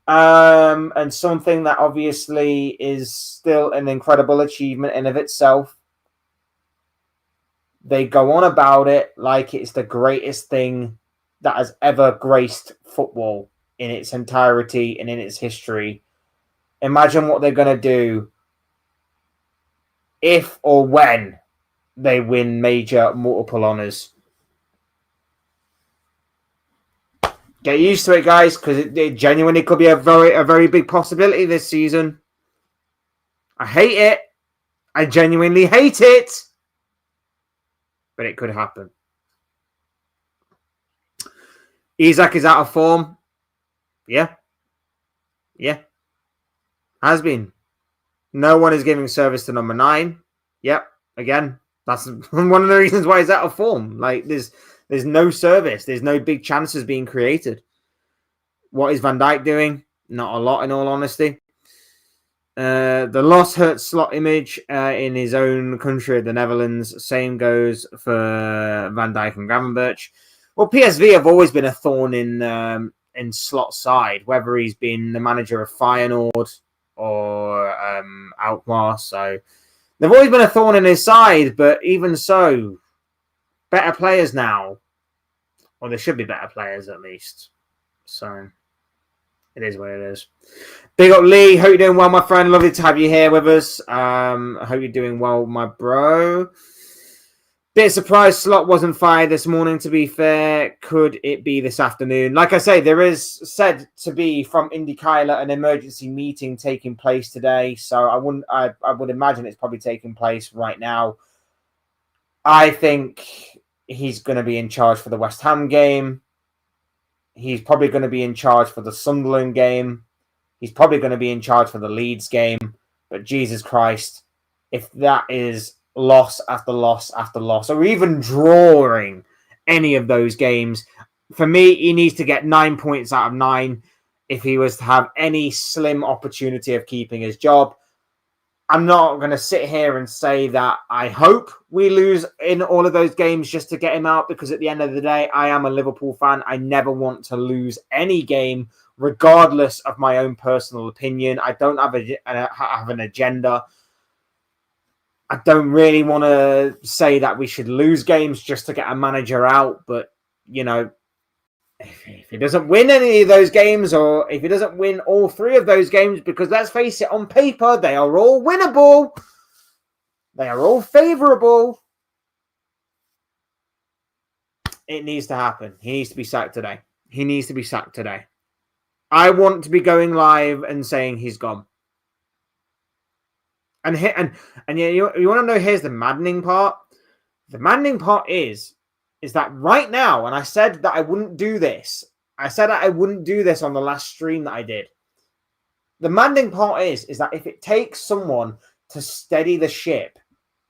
And something that obviously is still an incredible achievement in of itself. They go on about it like it's the greatest thing that has ever graced football in its entirety and in its history. Imagine what they're going to do if or when they win major multiple honours. Get used to it, guys, because it genuinely could be a very big possibility this season. I hate it. I genuinely hate it. But it could happen. Isak is out of form. Yeah. Has been. No one is giving service to number 9. Yep. Again, that's one of the reasons why he's out of form. Like, there's no service. There's no big chances being created. What is Van Dijk doing? Not a lot, in all honesty. The loss hurts Slot image in his own country of the Netherlands. Same goes for Van Dijk and Gravenberch. Well, PSV have always been a thorn in Slot's side, whether he's been the manager of Feyenoord or Alkmaar. So they've always been a thorn in his side, but even so, better players now. Well, there should be better players at least. So it is what it is. Big up, Lee. Hope you're doing well, my friend. Lovely to have you here with us. I hope you're doing well, my bro. Bit surprised Slot wasn't fired this morning, to be fair. Could it be this afternoon? Like I say, there is said to be from Indy Kyler an emergency meeting taking place today. So I would imagine it's probably taking place right now. I think he's going to be in charge for the West Ham game. He's probably going to be in charge for the Sunderland game. He's probably going to be in charge for the Leeds game. But Jesus Christ, if that is loss after loss after loss, or even drawing any of those games, for me, he needs to get 9 points out of 9 if he was to have any slim opportunity of keeping his job. I'm not going to sit here and say that I hope we lose in all of those games just to get him out, because at the end of the day, I am a Liverpool fan. I never want to lose any game, regardless of my own personal opinion. I don't have an agenda. I don't really want to say that we should lose games just to get a manager out, but, you know, if he doesn't win any of those games, or if he doesn't win all 3 of those games, because let's face it, on paper, they are all winnable. They are all favourable. It needs to happen. He needs to be sacked today. He needs to be sacked today. I want to be going live and saying he's gone. And you want to know, here's the maddening part. The maddening part is that right now, and I said that I wouldn't do this. I said that I wouldn't do this on the last stream that I did. The maddening part is that if it takes someone to steady the ship,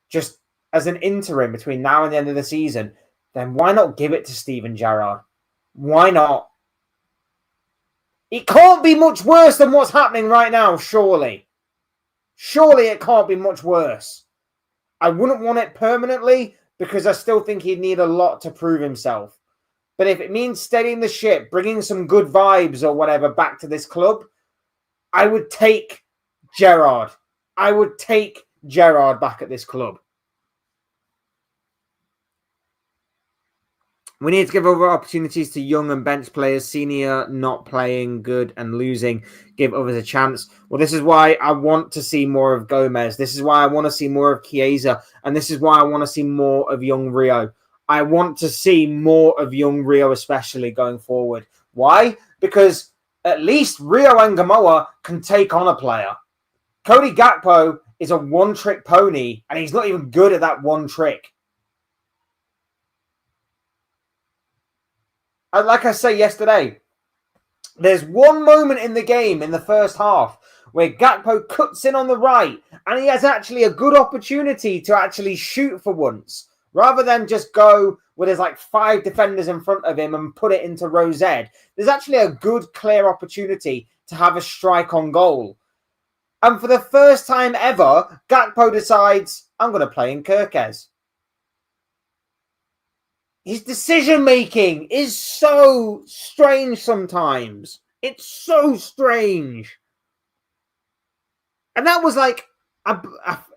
just as an interim between now and the end of the season, then why not give it to Steven Gerrard? Why not? It can't be much worse than what's happening right now, surely. Surely it can't be much worse. I wouldn't want it permanently, because I still think he'd need a lot to prove himself. But if it means steadying the ship, bringing some good vibes or whatever back to this club, I would take Gerrard. I would take Gerrard back at this club. We need to give other opportunities to young and bench players. Senior not playing good and losing. Give others a chance. Well, this is why I want to see more of Gomez. This is why I want to see more of Chiesa. And this is why I want to see more of young Rio. I want to see more of young Rio, especially going forward. Why? Because at least Rio and Gamoa can take on a player. Cody Gakpo is a one-trick pony, and he's not even good at that one trick. And like I said yesterday, there's one moment in the game in the first half where Gakpo cuts in on the right, and he has actually a good opportunity to actually shoot for once, rather than just go where there's like 5 defenders in front of him and put it into row Z. There's actually a good, clear opportunity to have a strike on goal. And for the first time ever, Gakpo decides, I'm going to play in Kirkez. His decision-making is so strange sometimes. It's so strange. And that was like,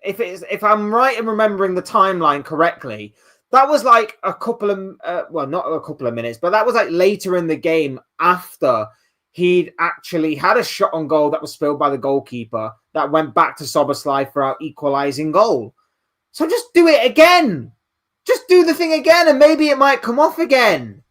if I'm right in remembering the timeline correctly, that was like a couple of, well, not a couple of minutes, but that was like later in the game after he'd actually had a shot on goal that was spilled by the goalkeeper that went back to Szoboszlai for our equalising goal. So just do it again. Just do the thing again, and maybe it might come off again.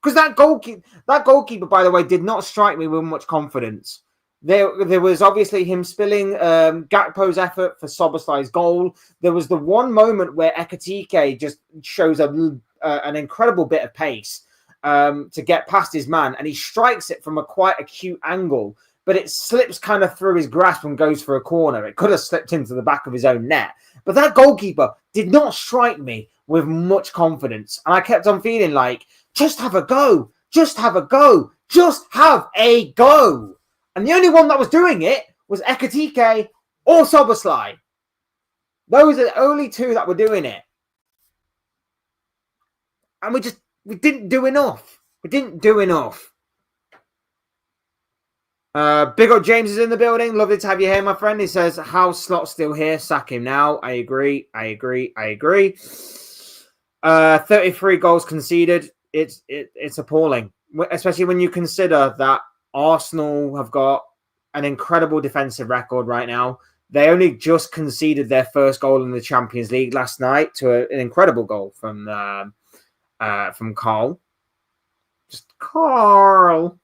Because that goalkeeper, by the way, did not strike me with much confidence. There was obviously him spilling Gakpo's effort for Szoboszlai's goal. There was the one moment where Ekitike just shows an incredible bit of pace to get past his man, and he strikes it from a quite acute angle, but it slips kind of through his grasp and goes for a corner. It could have slipped into the back of his own net. But that goalkeeper did not strike me with much confidence. And I kept on feeling like, just have a go. Just have a go. Just have a go. And the only one that was doing it was Ekitike or Soboslai. Those are the only two that were doing it. And we didn't do enough. We didn't do enough. Big up James is in the building. Lovely to have you here, my friend. He says, how's Slot still here? Sack him now. I agree. 33 goals conceded. It's appalling, especially when you consider that Arsenal have got an incredible defensive record right now. They only just conceded their first goal in the Champions League last night to an incredible goal from Carl. Just Carl.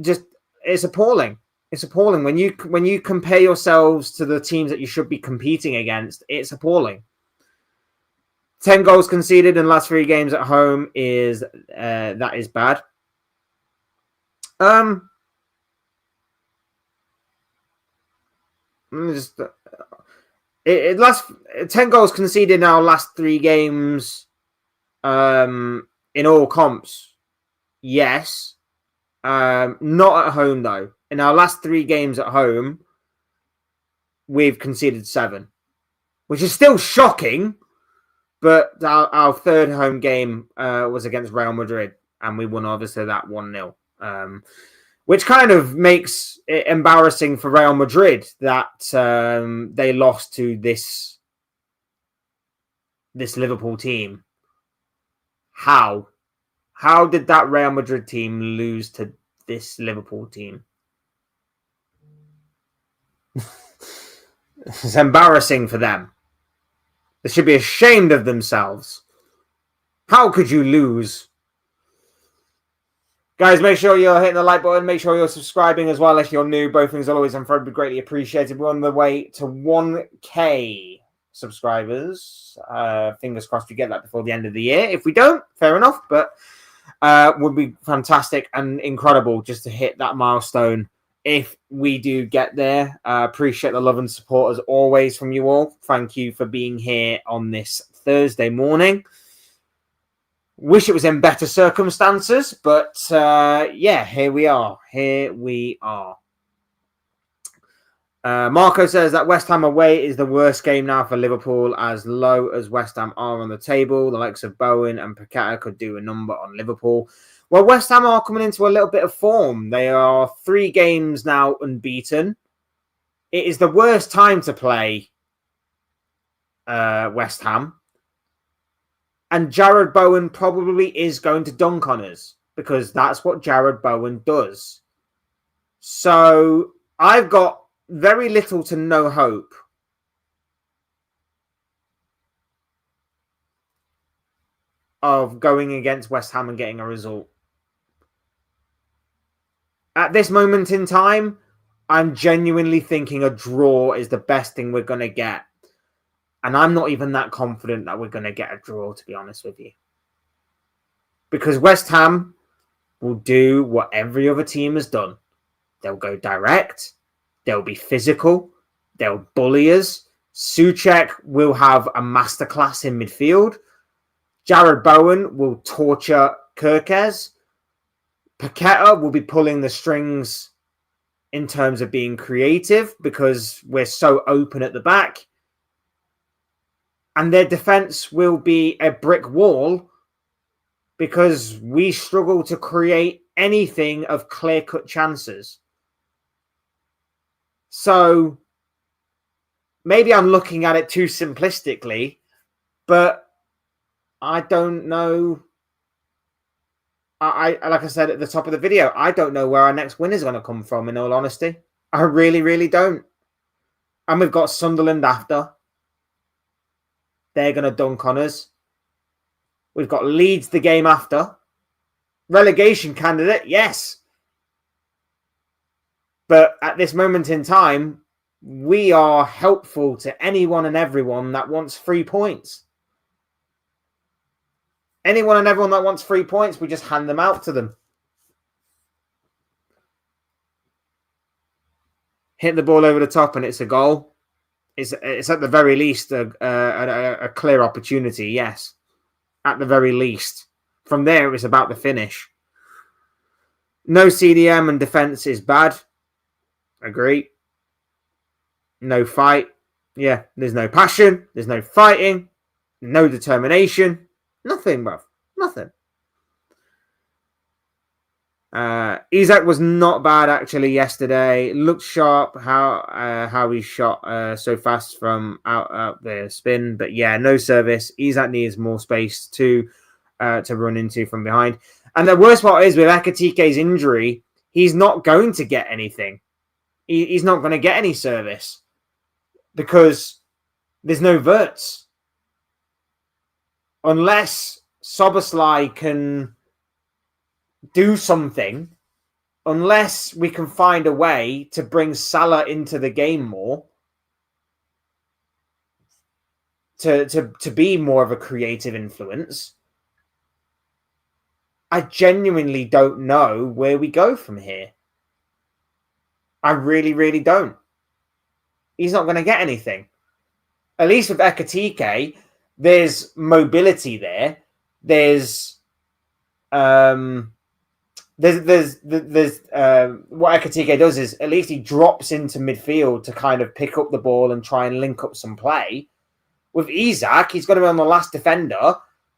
Just it's appalling. It's appalling when you compare yourselves to the teams that you should be competing against. It's appalling. 10 goals conceded in the last 3 games at home is that is bad. Last 10 goals conceded in our last 3 games in all comps. Yes. Not at home though. In our last 3 games at home, we've conceded 7, which is still shocking. But our third home game was against Real Madrid, and we won obviously that 1-0, which kind of makes it embarrassing for Real Madrid that they lost to this Liverpool team. How did that Real Madrid team lose to this Liverpool team? It's embarrassing for them. They should be ashamed of themselves. How could you lose? Guys, make sure you're hitting the like button. Make sure you're subscribing as well if you're new. Both things are always incredibly greatly appreciated. We're on the way to 1K subscribers. Fingers crossed we get that before the end of the year. If we don't, fair enough. But would be fantastic and incredible just to hit that milestone if we do get there. Appreciate the love and support as always from you all. Thank you for being here on this Thursday morning. Wish it was in better circumstances, but yeah, here we are. Marco says that West Ham away is the worst game now for Liverpool, as low as West Ham are on the table. The likes of Bowen and Paqueta could do a number on Liverpool. Well, West Ham are coming into a little bit of form. They are 3 games now unbeaten. It is the worst time to play West Ham. And Jarrod Bowen probably is going to dunk on us because that's what Jarrod Bowen does. So I've got very little to no hope of going against West Ham and getting a result. At this moment in time, I'm genuinely thinking a draw is the best thing we're going to get. And I'm not even that confident that we're going to get a draw, to be honest with you. Because West Ham will do what every other team has done. They'll go direct. They'll be physical. They'll bully us. Souček will have a masterclass in midfield. Jarrod Bowen will torture Kirkez. Paqueta will be pulling the strings in terms of being creative because we're so open at the back. And their defense will be a brick wall because we struggle to create anything of clear-cut chances. So maybe I'm looking at it too simplistically, but I don't know. I like I said at the top of the video, I don't know where our next win is going to come from, in all honesty. I really, really don't. And we've got Sunderland after. They're going to dunk on us. We've got Leeds the game after. Relegation candidate, yes. But at this moment in time, we are helpful to anyone and everyone that wants 3 points. Anyone and everyone that wants 3 points, we just hand them out to them. Hit the ball over the top and it's a goal. It's at the very least a clear opportunity, yes. At the very least. From there, it's about the finish. No CDM and defence is bad. Agree. No fight. Yeah, there's no passion. There's no fighting. No determination. Nothing, bruv. Nothing. Isak was not bad actually yesterday. Looked sharp how he shot so fast from out the spin, but yeah, no service. Isak needs more space to run into from behind. And the worst part is with Ekatike's injury, he's not going to get anything. He's not going to get any service because there's no verts. Unless Soboslai can do something, unless we can find a way to bring Salah into the game more, to be more of a creative influence, I genuinely don't know where we go from here. I really, really don't. He's not going to get anything. At least with Ekatike, there's mobility there. There's what Ekatike does is at least he drops into midfield to kind of pick up the ball and try and link up some play. With Isak, he's going to be on the last defender,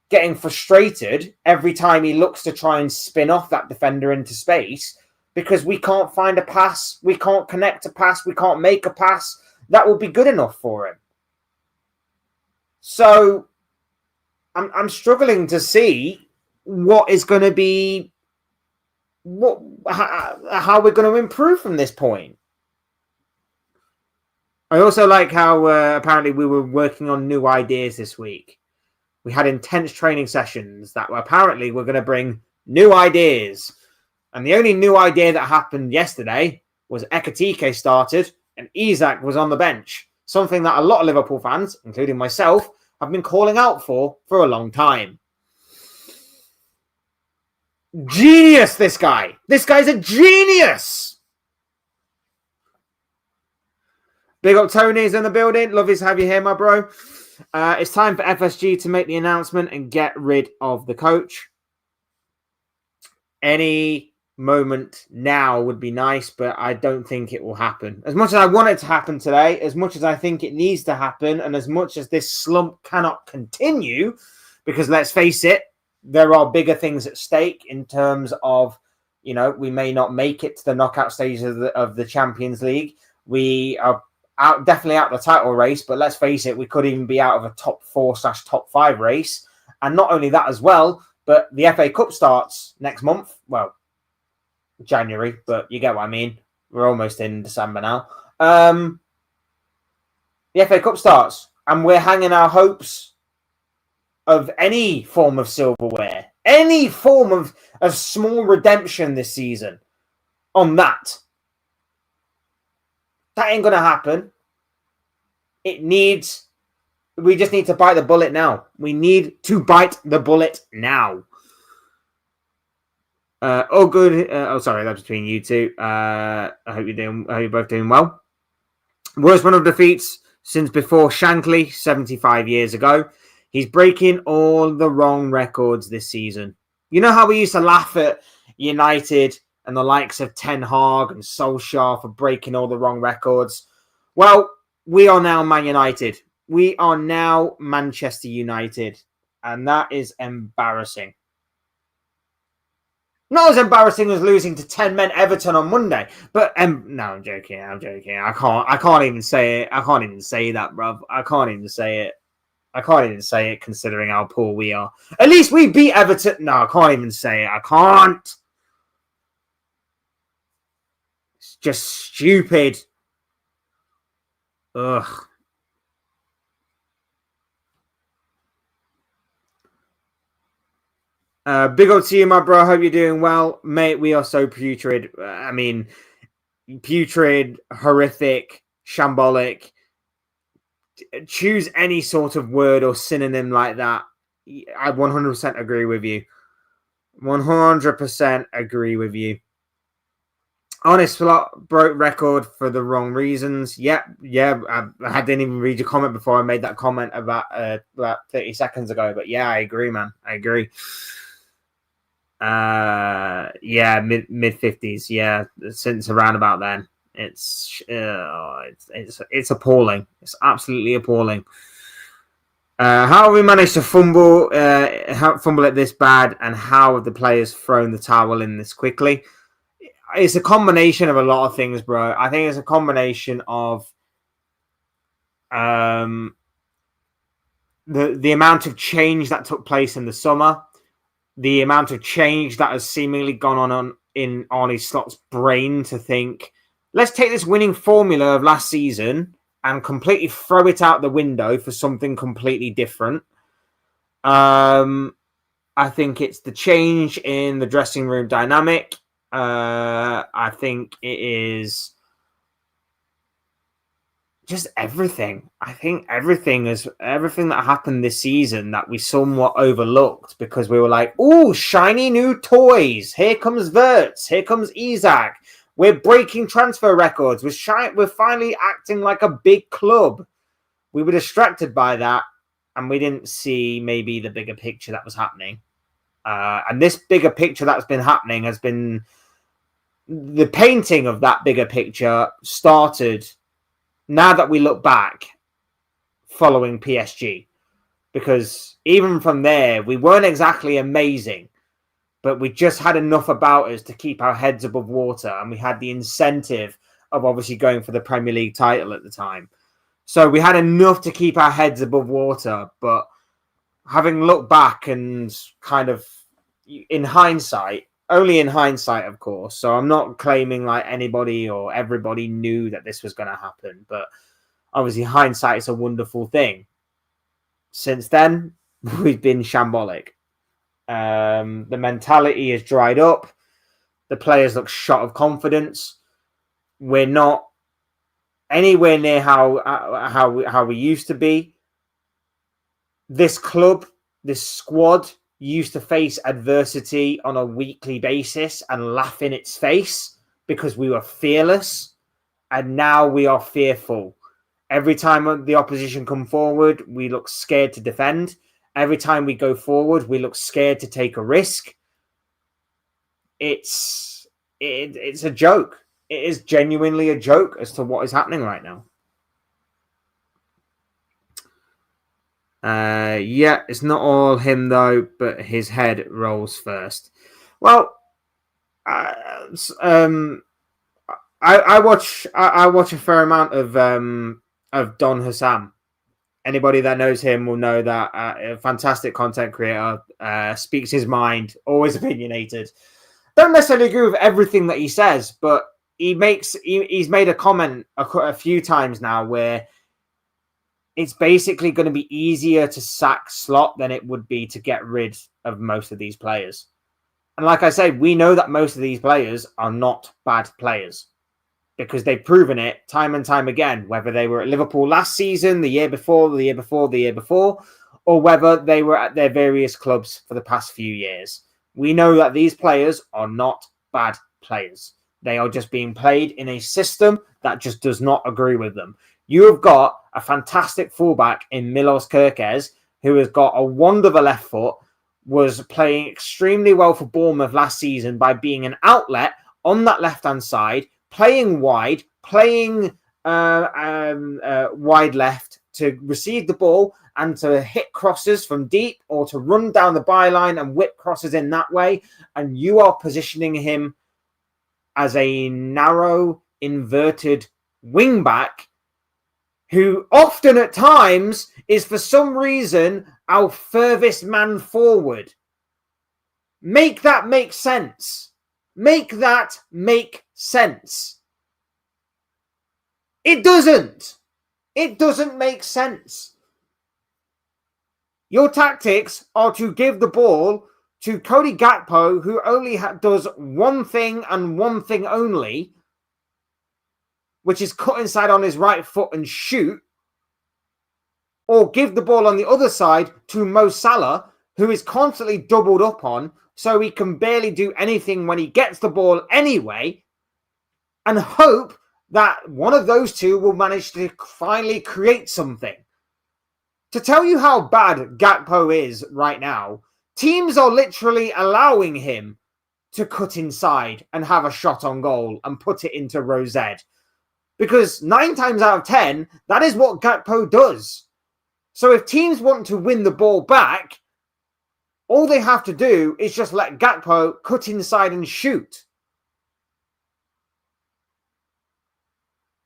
getting frustrated every time he looks to try and spin off that defender into space because we can't find a pass, we can't connect a pass, we can't make a pass that will be good enough for him. So I'm struggling to see what is going to be how we're going to improve from this point. I also like how apparently we were working on new ideas this week. We had intense training sessions that were going to bring new ideas. And the only new idea that happened yesterday was Ekatike started and Isak was on the bench. Something that a lot of Liverpool fans, including myself, have been calling out for a long time. Genius, this guy. This guy's a genius. Big up Tony's in the building. Love to have you here, my bro. It's time for FSG to make the announcement and get rid of the coach. Any moment now would be nice, but I don't think it will happen. As much as I want it to happen today, as much as I think it needs to happen, and as much as this slump cannot continue, because let's face it, there are bigger things at stake in terms of, we may not make it to the knockout stages of the Champions League. We are definitely out of the title race, but let's face it, we could even be out of a top 4/top 5 race. And not only that as well, but the FA Cup starts next month. Well, January, but you get what I mean. We're almost in December now. The FA Cup starts, and we're hanging our hopes of any form of silverware, any form of small redemption this season on that. That ain't going to happen. We just need to bite the bullet now. We need to bite the bullet now. Good. Sorry, that's between you two. I hope you're both doing well. Worst run of defeats since before Shankly 75 years ago. He's breaking all the wrong records this season. You know how we used to laugh at United and the likes of Ten Hag and Solskjaer for breaking all the wrong records? Well, we are now Man United. We are now Manchester United. And that is embarrassing. Not as embarrassing as losing to 10 men Everton on Monday. But, no, I'm joking. I can't even say it. I can't even say that, bruv. I can't even say it considering how poor we are. At least we beat Everton. No, I can't even say it. I can't. It's just stupid. Ugh. Big up to you, my bro. Hope you're doing well. Mate, we are so putrid. Putrid, horrific, shambolic. Choose any sort of word or synonym like that. I 100% agree with you. 100% agree with you. Honest Slot broke record for the wrong reasons. Yeah. I didn't even read your comment before I made that comment about 30 seconds ago. But yeah, I agree, man. I agree. Mid 50s. Yeah, since around about then. It's appalling. It's absolutely appalling. How have we managed to fumble it this bad, and how have the players thrown the towel in this quickly? It's a combination of a lot of things, bro. I think it's a combination of the amount of change that took place in the summer, the amount of change that has seemingly gone on in Arne Slot's brain to think, let's take this winning formula of last season and completely throw it out the window for something completely different. I think it's the change in the dressing room dynamic. I think it is just everything. I think everything that happened this season that we somewhat overlooked because we were like, "Ooh, shiny new toys! Here comes Wirtz. Here comes Isak. We're breaking transfer records. We're finally acting like a big club." We were distracted by that, and we didn't see maybe the bigger picture that was happening. And this bigger picture that's been happening has been the painting of that bigger picture started now that we look back following PSG, because even from there, we weren't exactly amazing, but we just had enough about us to keep our heads above water. And we had the incentive of obviously going for the Premier League title at the time. So we had enough to keep our heads above water. But having looked back and kind of in hindsight, only in hindsight, of course. So I'm not claiming like anybody or everybody knew that this was going to happen. But obviously hindsight is a wonderful thing. Since then, we've been shambolic. The mentality is dried up. The players look shot of confidence. We're not anywhere near how we used to be. This club, this squad used to face adversity on a weekly basis and laugh in its face because we were fearless, and now we are fearful. Every time the opposition come forward, we look scared to defend. Every time we go forward, we look scared to take a risk. It's a joke. It is genuinely a joke as to what is happening right now. Yeah, it's not all him though, but his head rolls first. Well, I watch a fair amount of Don Hussam. Anybody that knows him will know that a fantastic content creator, speaks his mind, always opinionated. Don't necessarily agree with everything that he says, but he's made a comment a few times now where it's basically going to be easier to sack Slot than it would be to get rid of most of these players. And like I say, we know that most of these players are not bad players because they've proven it time and time again, whether they were at Liverpool last season, the year before, or whether they were at their various clubs for the past few years. We know that these players are not bad players. They are just being played in a system that just does not agree with them. You have got a fantastic fullback in Milos Kerkez, who has got a wand of a left foot, was playing extremely well for Bournemouth last season by being an outlet on that left-hand side, playing wide, playing wide left to receive the ball and to hit crosses from deep or to run down the byline and whip crosses in that way. And you are positioning him as a narrow, inverted wing-back who often at times is for some reason our furthest man forward. Make that make sense. Make that make sense. It doesn't. It doesn't make sense. Your tactics are to give the ball to Cody Gakpo, who only does one thing and one thing only, which is cut inside on his right foot and shoot, or give the ball on the other side to Mo Salah, who is constantly doubled up on, so he can barely do anything when he gets the ball anyway, and hope that one of those two will manage to finally create something. To tell you how bad Gakpo is right now, teams are literally allowing him to cut inside and have a shot on goal and put it into Rosette. Because 9 times out of 10, that is what Gakpo does. So if teams want to win the ball back, all they have to do is just let Gakpo cut inside and shoot.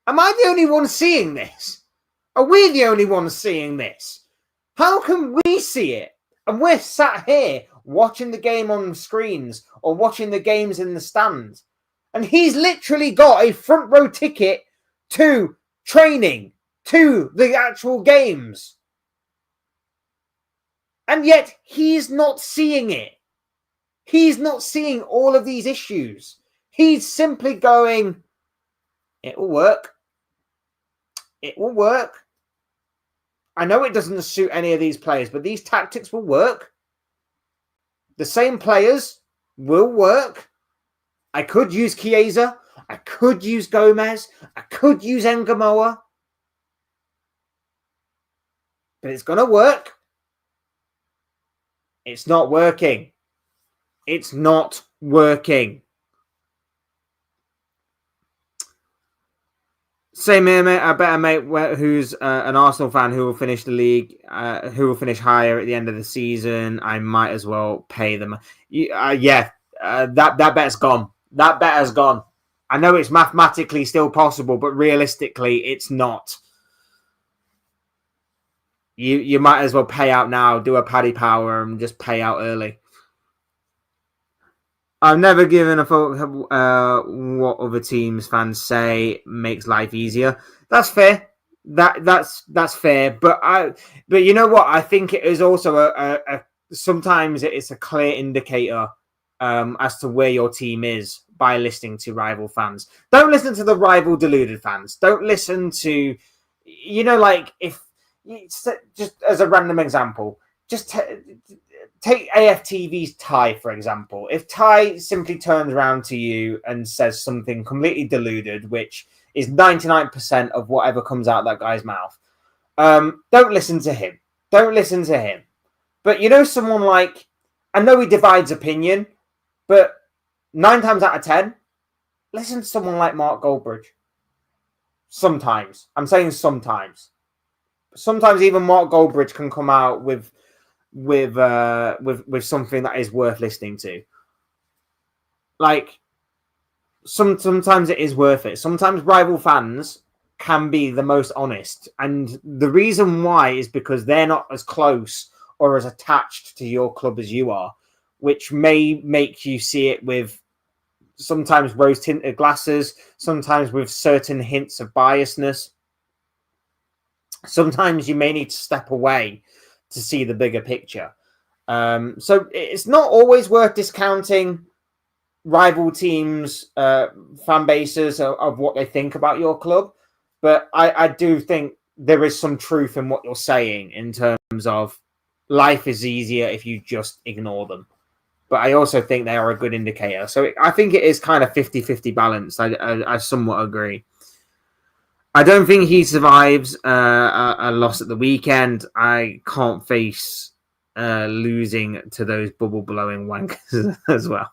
Am I the only one seeing this? Are we the only ones seeing this? How can we see it? And we're sat here watching the game on screens or watching the games in the stands. And he's literally got a front row ticket to training, to the actual games. And yet he's not seeing it. He's not seeing all of these issues. He's simply going, it will work. It will work. I know it doesn't suit any of these players, but these tactics will work. The same players will work. I could use Chiesa. I could use Gomez. I could use Engamoa. But it's going to work. It's not working. It's not working. Same here, mate. I bet a mate who's an Arsenal fan who will finish the league, who will finish higher at the end of the season. I might as well pay them. That bet's gone. That bet has gone. I know it's mathematically still possible, but realistically, it's not. You might as well pay out now, do a Paddy Power, and just pay out early. I've never given a fuck what other teams fans say makes life easier. That's fair. That's fair. But you know what? I think it is also sometimes it's a clear indicator as to where your team is by listening to rival fans. Don't listen to the rival deluded fans. Don't listen to, like if just as a random example, just take AFTV's Ty, for example. If Ty simply turns around to you and says something completely deluded, which is 99% of whatever comes out of that guy's mouth, don't listen to him. Don't listen to him. But someone like, I know he divides opinion, but 9 times out of 10, listen to someone like Mark Goldbridge. Sometimes. I'm saying sometimes. Sometimes even Mark Goldbridge can come out with something that is worth listening to. Like, sometimes it is worth it. Sometimes rival fans can be the most honest. And the reason why is because they're not as close or as attached to your club as you are, which may make you see it with sometimes rose-tinted glasses, sometimes with certain hints of biasness. Sometimes you may need to step away to see the bigger picture. So it's not always worth discounting rival teams' fan bases of what they think about your club. But I do think there is some truth in what you're saying in terms of life is easier if you just ignore them. But I also think they are a good indicator. So I think it is kind of 50-50 balanced. I somewhat agree. I don't think he survives a loss at the weekend. I can't face losing to those bubble-blowing wankers as well.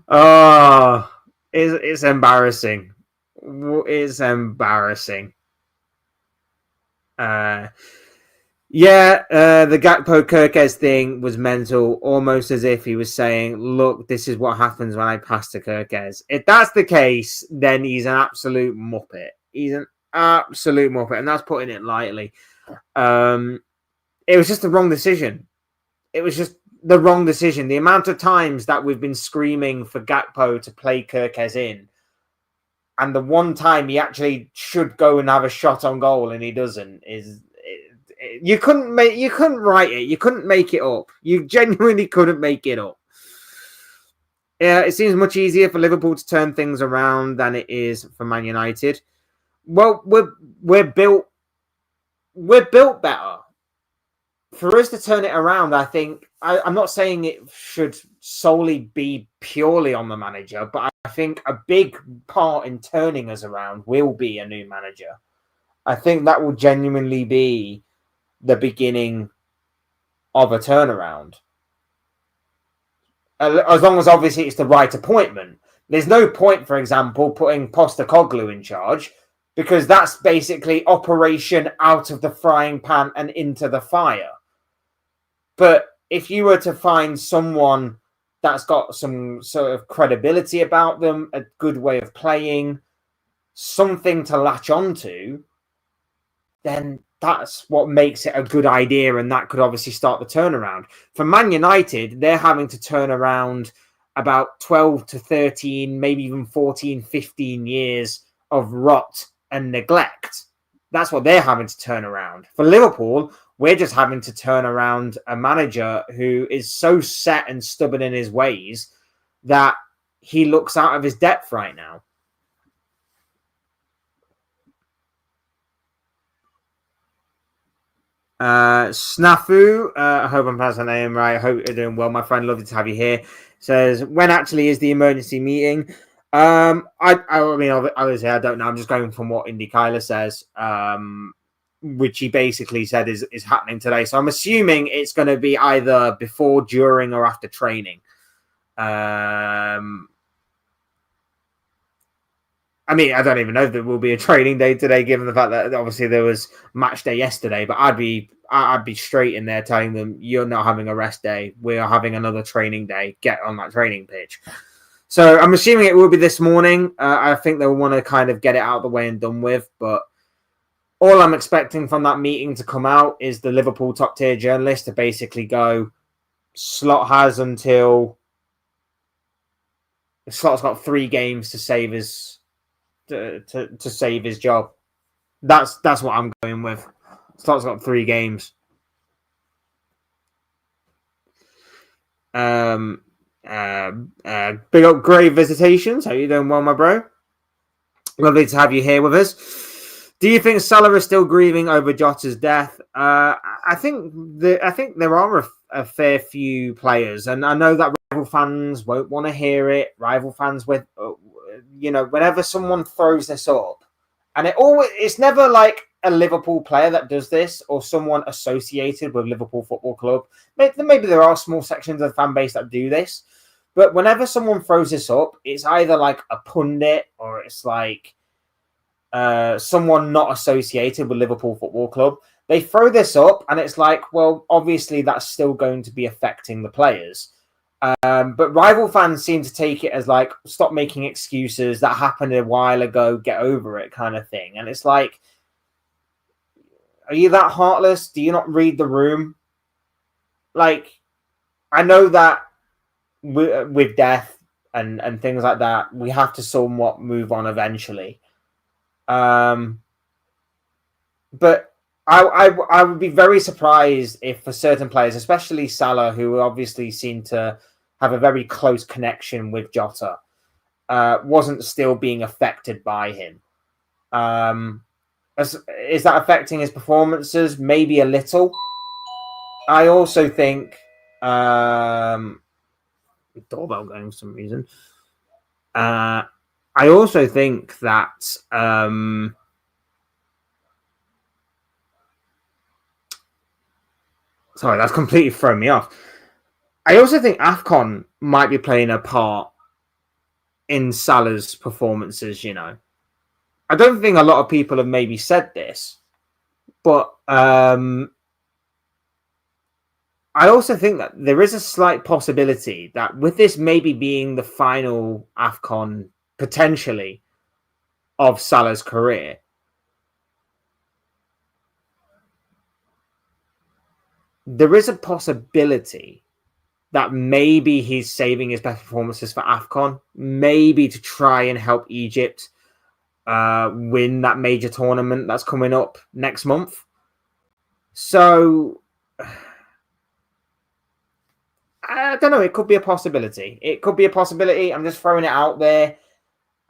Oh, it's embarrassing. It's embarrassing. The Gakpo Kirkez thing was mental, almost as if he was saying, look, this is what happens when I pass to Kirkez. If that's the case, then he's an absolute muppet. He's an absolute muppet, and that's putting it lightly. It was just the wrong decision. It was just the wrong decision. The amount of times that we've been screaming for Gakpo to play Kirkez in, and the one time he actually should go and have a shot on goal and he doesn't, you couldn't write it. You couldn't make it up. You genuinely couldn't make it up. Yeah, it seems much easier for Liverpool to turn things around than it is for Man United. Well, we're built better. For us to turn it around, I think I'm not saying it should solely be purely on the manager, but I think a big part in turning us around will be a new manager. I think that will genuinely be the beginning of a turnaround. As long as obviously it's the right appointment. There's no point, for example, putting Postecoglou in charge, because that's basically operation out of the frying pan and into the fire. But if you were to find someone that's got some sort of credibility about them, a good way of playing, something to latch onto, then that's what makes it a good idea, and that could obviously start the turnaround. For Man United, they're having to turn around about 12 to 13, maybe even 14, 15 years of rot and neglect. That's what they're having to turn around. For Liverpool, we're just having to turn around a manager who is so set and stubborn in his ways that he looks out of his depth right now. Snafu, I hope I'm pronouncing the name right. I hope you're doing well, my friend. Lovely to have you here. Says, when actually is the emergency meeting? I mean, obviously, I don't know. I'm just going from what Indy Kyler says, which he basically said is happening today. So I'm assuming it's going to be either before, during, or after training. I mean, I don't even know if there will be a training day today, given the fact that obviously there was match day yesterday. But I'd be straight in there telling them, you're not having a rest day. We are having another training day. Get on that training pitch. So I'm assuming it will be this morning. I think they'll want to kind of get it out of the way and done with. But all I'm expecting from that meeting to come out is the Liverpool top tier journalist to basically go, Slot's got 3 games to save his to save his job. That's what I'm going with. Slot's got 3 games. Big up Grey Visitations. How you doing? Well, my bro. Lovely to have you here with us. Do you think Salah is still grieving over Jota's death? I think there are a fair few players, and I know that rival fans won't want to hear it. Rival fans with, whenever someone throws this up, and it's never like a Liverpool player that does this or someone associated with Liverpool Football Club. Maybe there are small sections of the fan base that do this, but whenever someone throws this up, it's either like a pundit or it's like someone not associated with Liverpool Football Club. They throw this up and it's like, well, obviously that's still going to be affecting the players. But rival fans seem to take it as like, stop making excuses. That happened a while ago. Get over it, kind of thing. And it's like, are you that heartless? Do you not read the room? Like, I know that with death and things like that, we have to somewhat move on eventually. But I would be very surprised if for certain players, especially Salah, who obviously seem to have a very close connection with Jota, wasn't still being affected by him. Is that affecting his performances? Maybe a little. I also think doorbell going for some reason. I also think that sorry, that's completely thrown me off. I also think AFCON might be playing a part in Salah's performances, I don't think a lot of people have maybe said this, but I also think that there is a slight possibility that with this maybe being the final AFCON, potentially, of Salah's career, there is a possibility that maybe he's saving his best performances for AFCON, maybe to try and help Egypt win that major tournament that's coming up next month. So, I don't know. It could be a possibility. I'm just throwing it out there.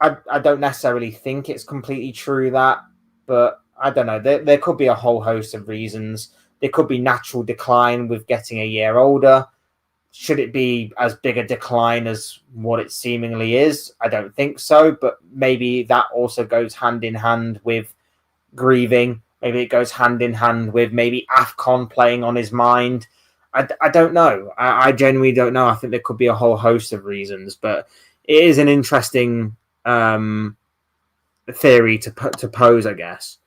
I don't necessarily think it's completely true but I don't know. There could be a whole host of reasons. There could be natural decline with getting a year older. Should it be as big a decline as what it seemingly is? I don't think so, but maybe that also goes hand in hand with grieving. Maybe it goes hand in hand with maybe AFCON playing on his mind. I don't know. I genuinely don't know. I think there could be a whole host of reasons, but it is an interesting theory to pose, I guess.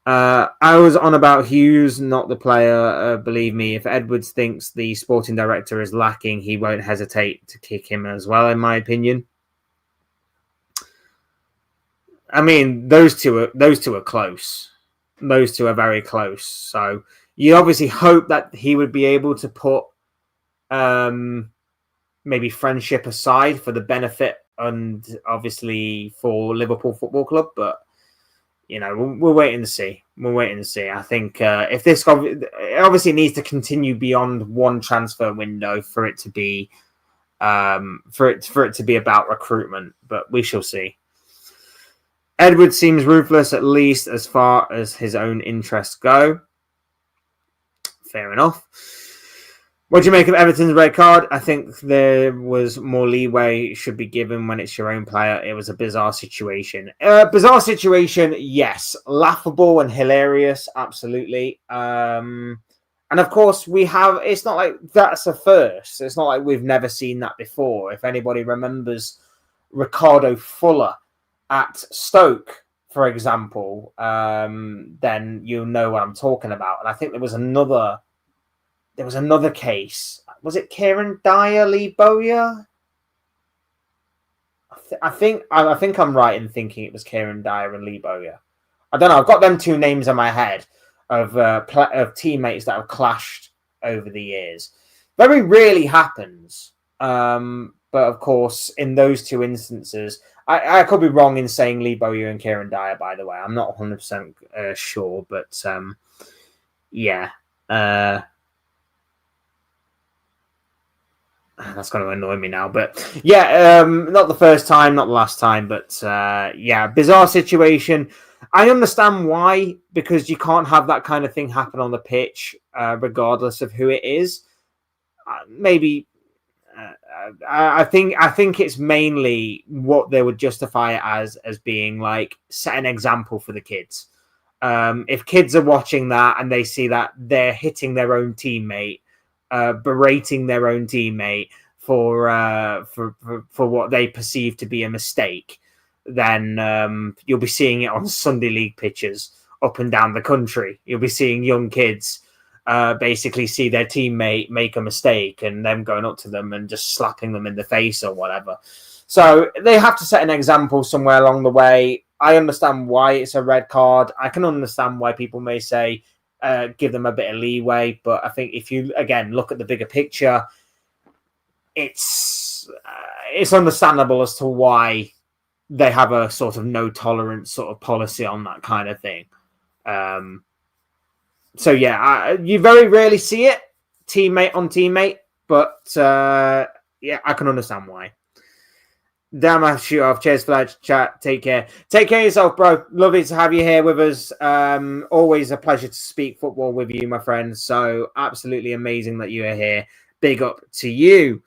I was on about Hughes, not the player. Believe me, if Edwards thinks the sporting director is lacking, he won't hesitate to kick him as well, in my opinion. I mean, those two are close. Those two are very close. So you obviously hope that he would be able to put maybe friendship aside for the benefit and obviously for Liverpool Football Club, but we're waiting to see. We're waiting to see. I think if this it obviously needs to continue beyond one transfer window for it to be for it to be about recruitment, but we shall see. Edward seems ruthless, at least as far as his own interests go. Fair enough. What do you make of Everton's red card? I think there was more leeway should be given when it's your own player. It was a bizarre situation. Yes. Laughable and hilarious, absolutely. And of course, it's not like that's a first. It's not like we've never seen that before. If anybody remembers Ricardo Fuller at Stoke, for example, then you'll know what I'm talking about. And I think there was another case. Was it Kieran Dyer, Lee Bowyer? I think I'm right in thinking it was Kieran Dyer and Lee Bowyer. I don't know. I've got them two names in my head of teammates that have clashed over the years. Very rarely happens. But of course, in those two instances, I could be wrong in saying Lee Bowyer and Kieran Dyer, by the way. I'm not 100% sure, but yeah. That's going to annoy me now, but yeah, not the first time, not the last time, but yeah, bizarre situation. I understand why, because you can't have that kind of thing happen on the pitch, regardless of who it is. Maybe I think it's mainly what they would justify it as being like set an example for the kids. If kids are watching that and they see that they're hitting their own teammate, berating their own teammate for what they perceive to be a mistake, then you'll be seeing it on Sunday League pitches up and down the country. You'll be seeing young kids basically see their teammate make a mistake and them going up to them and just slapping them in the face or whatever. So they have to set an example somewhere along the way. I understand why it's a red card. I can understand why people may say, give them a bit of leeway, but I think if you again look at the bigger picture, it's understandable as to why they have a sort of no tolerance sort of policy on that kind of thing. So yeah, you very rarely see it teammate on teammate, but yeah, I can understand why. Damn, I shoot off. Cheers for that chat. Take care. Take care of yourself, bro. Lovely to have you here with us. Always a pleasure to speak football with you, my friends. So absolutely amazing that you are here. Big up to you.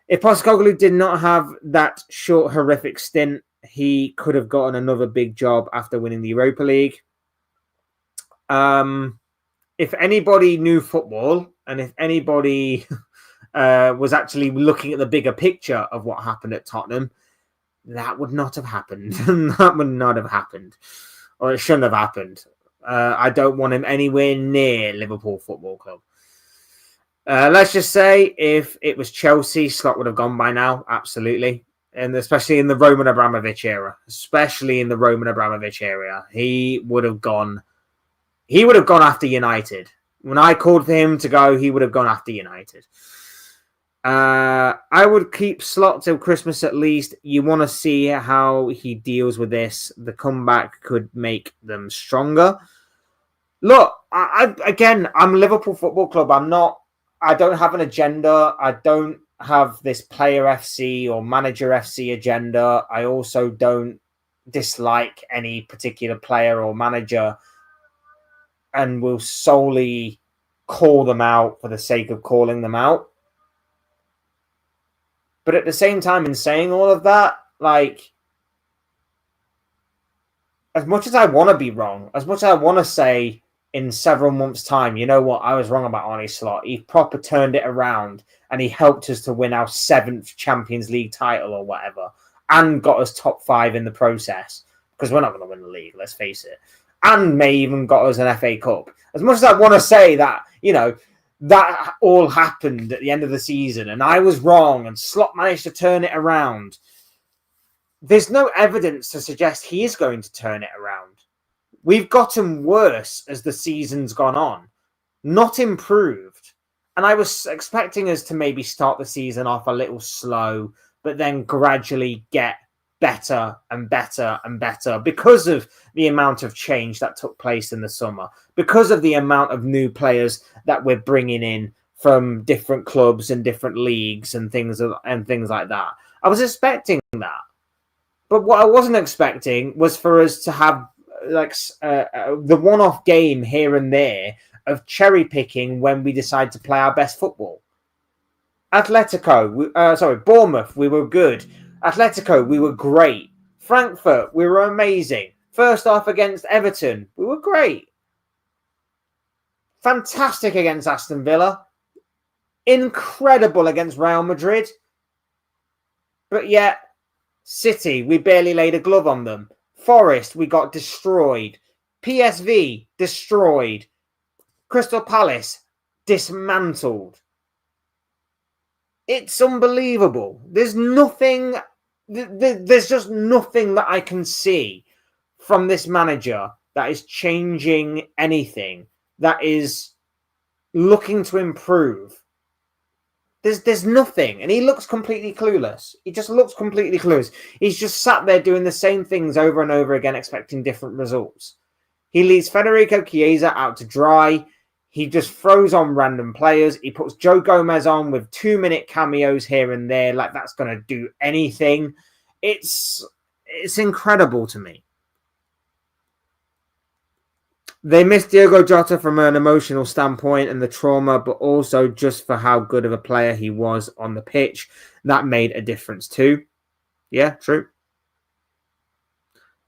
If Postecoglou did not have that short, horrific stint, he could have gotten another big job after winning the Europa League. If anybody knew football and if anybody was actually looking at the bigger picture of what happened at Tottenham, that would not have happened. That would not have happened. Or it shouldn't have happened. I don't want him anywhere near Liverpool Football Club. Let's just say if it was Chelsea, Slot would have gone by now. Absolutely. And especially in the Roman Abramovich era. He would have gone after United. When I called for him to go, he would have gone after United. I would keep Slot till Christmas at least. You want to see how he deals with this. The comeback could make them stronger. Look, I'm Liverpool Football Club. I don't have an agenda. I don't have this player FC or manager FC agenda. I also don't dislike any particular player or manager and will solely call them out for the sake of calling them out. But at the same time, in saying all of that, like, as much as I want to be wrong, as much as I want to say in several months' time, you know what, I was wrong about Arne Slot. He proper turned it around and he helped us to win our 7th Champions League title or whatever, and got us top 5 in the process, because we're not going to win the league, let's face it, and may even got us an FA Cup. As much as I want to say that, you know, that all happened at the end of the season and I was wrong and Slot managed to turn it around, there's no evidence to suggest he is going to turn it around. We've gotten worse as the season's gone on, not improved. And I was expecting us to maybe start the season off a little slow, but then gradually get better and better and better because of the amount of change that took place in the summer, because of the amount of new players that we're bringing in from different clubs and different leagues and things like that. I was expecting that. But what I wasn't expecting was for us to have the one-off game here and there of cherry picking when we decide to play our best football. Bournemouth, we were good. Atletico, we were great. Frankfurt, we were amazing. First half against Everton, we were great. Fantastic against Aston Villa. Incredible against Real Madrid. But yet, City, we barely laid a glove on them. Forest, we got destroyed. PSV, destroyed. Crystal Palace, dismantled. It's unbelievable. There's just nothing that I can see from this manager that is changing anything, that is looking to improve. There's nothing, and he looks completely clueless. He just looks completely clueless. He's just sat there doing the same things over and over again, expecting different results. He leaves Federico Chiesa out to dry. He just throws on random players. He puts Joe Gomez on with 2-minute cameos here and there, like that's going to do anything. It's incredible to me. They missed Diogo Jota from an emotional standpoint and the trauma, but also just for how good of a player he was on the pitch. That made a difference too. Yeah, true.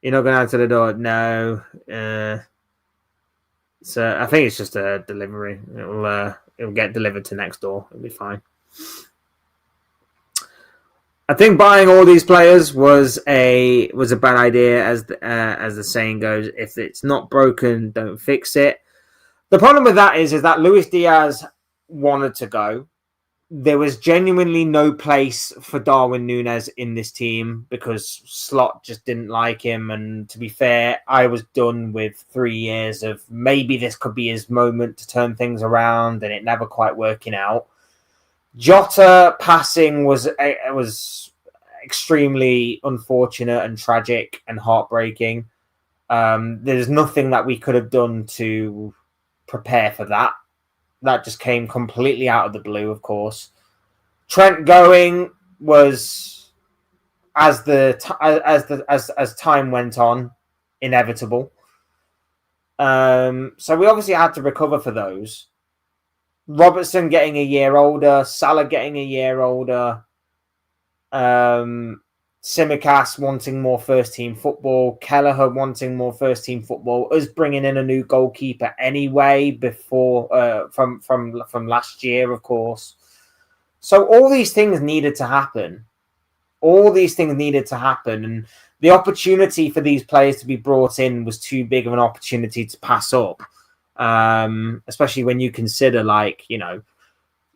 You're not going to answer the door? No. So I think it's just a delivery. It'll get delivered to next door. It'll be fine. I think buying all these players was a bad idea, as the saying goes. If it's not broken, don't fix it. The problem with that is that Luis Diaz wanted to go. There was genuinely no place for Darwin Núñez in this team because Slot just didn't like him. And to be fair, I was done with 3 years of maybe this could be his moment to turn things around, and it never quite working out. Jota passing was extremely unfortunate and tragic and heartbreaking. There's nothing that we could have done to prepare for that. That just came completely out of the blue, of course. Trent going was, as time went on, inevitable. So we obviously had to recover for those. Robertson getting a year older, Salah getting a year older, Tsimikas wanting more first-team football, Kelleher wanting more first-team football, us bringing in a new goalkeeper anyway before from last year, of course. So all these things needed to happen. And the opportunity for these players to be brought in was too big of an opportunity to pass up. Especially when you consider,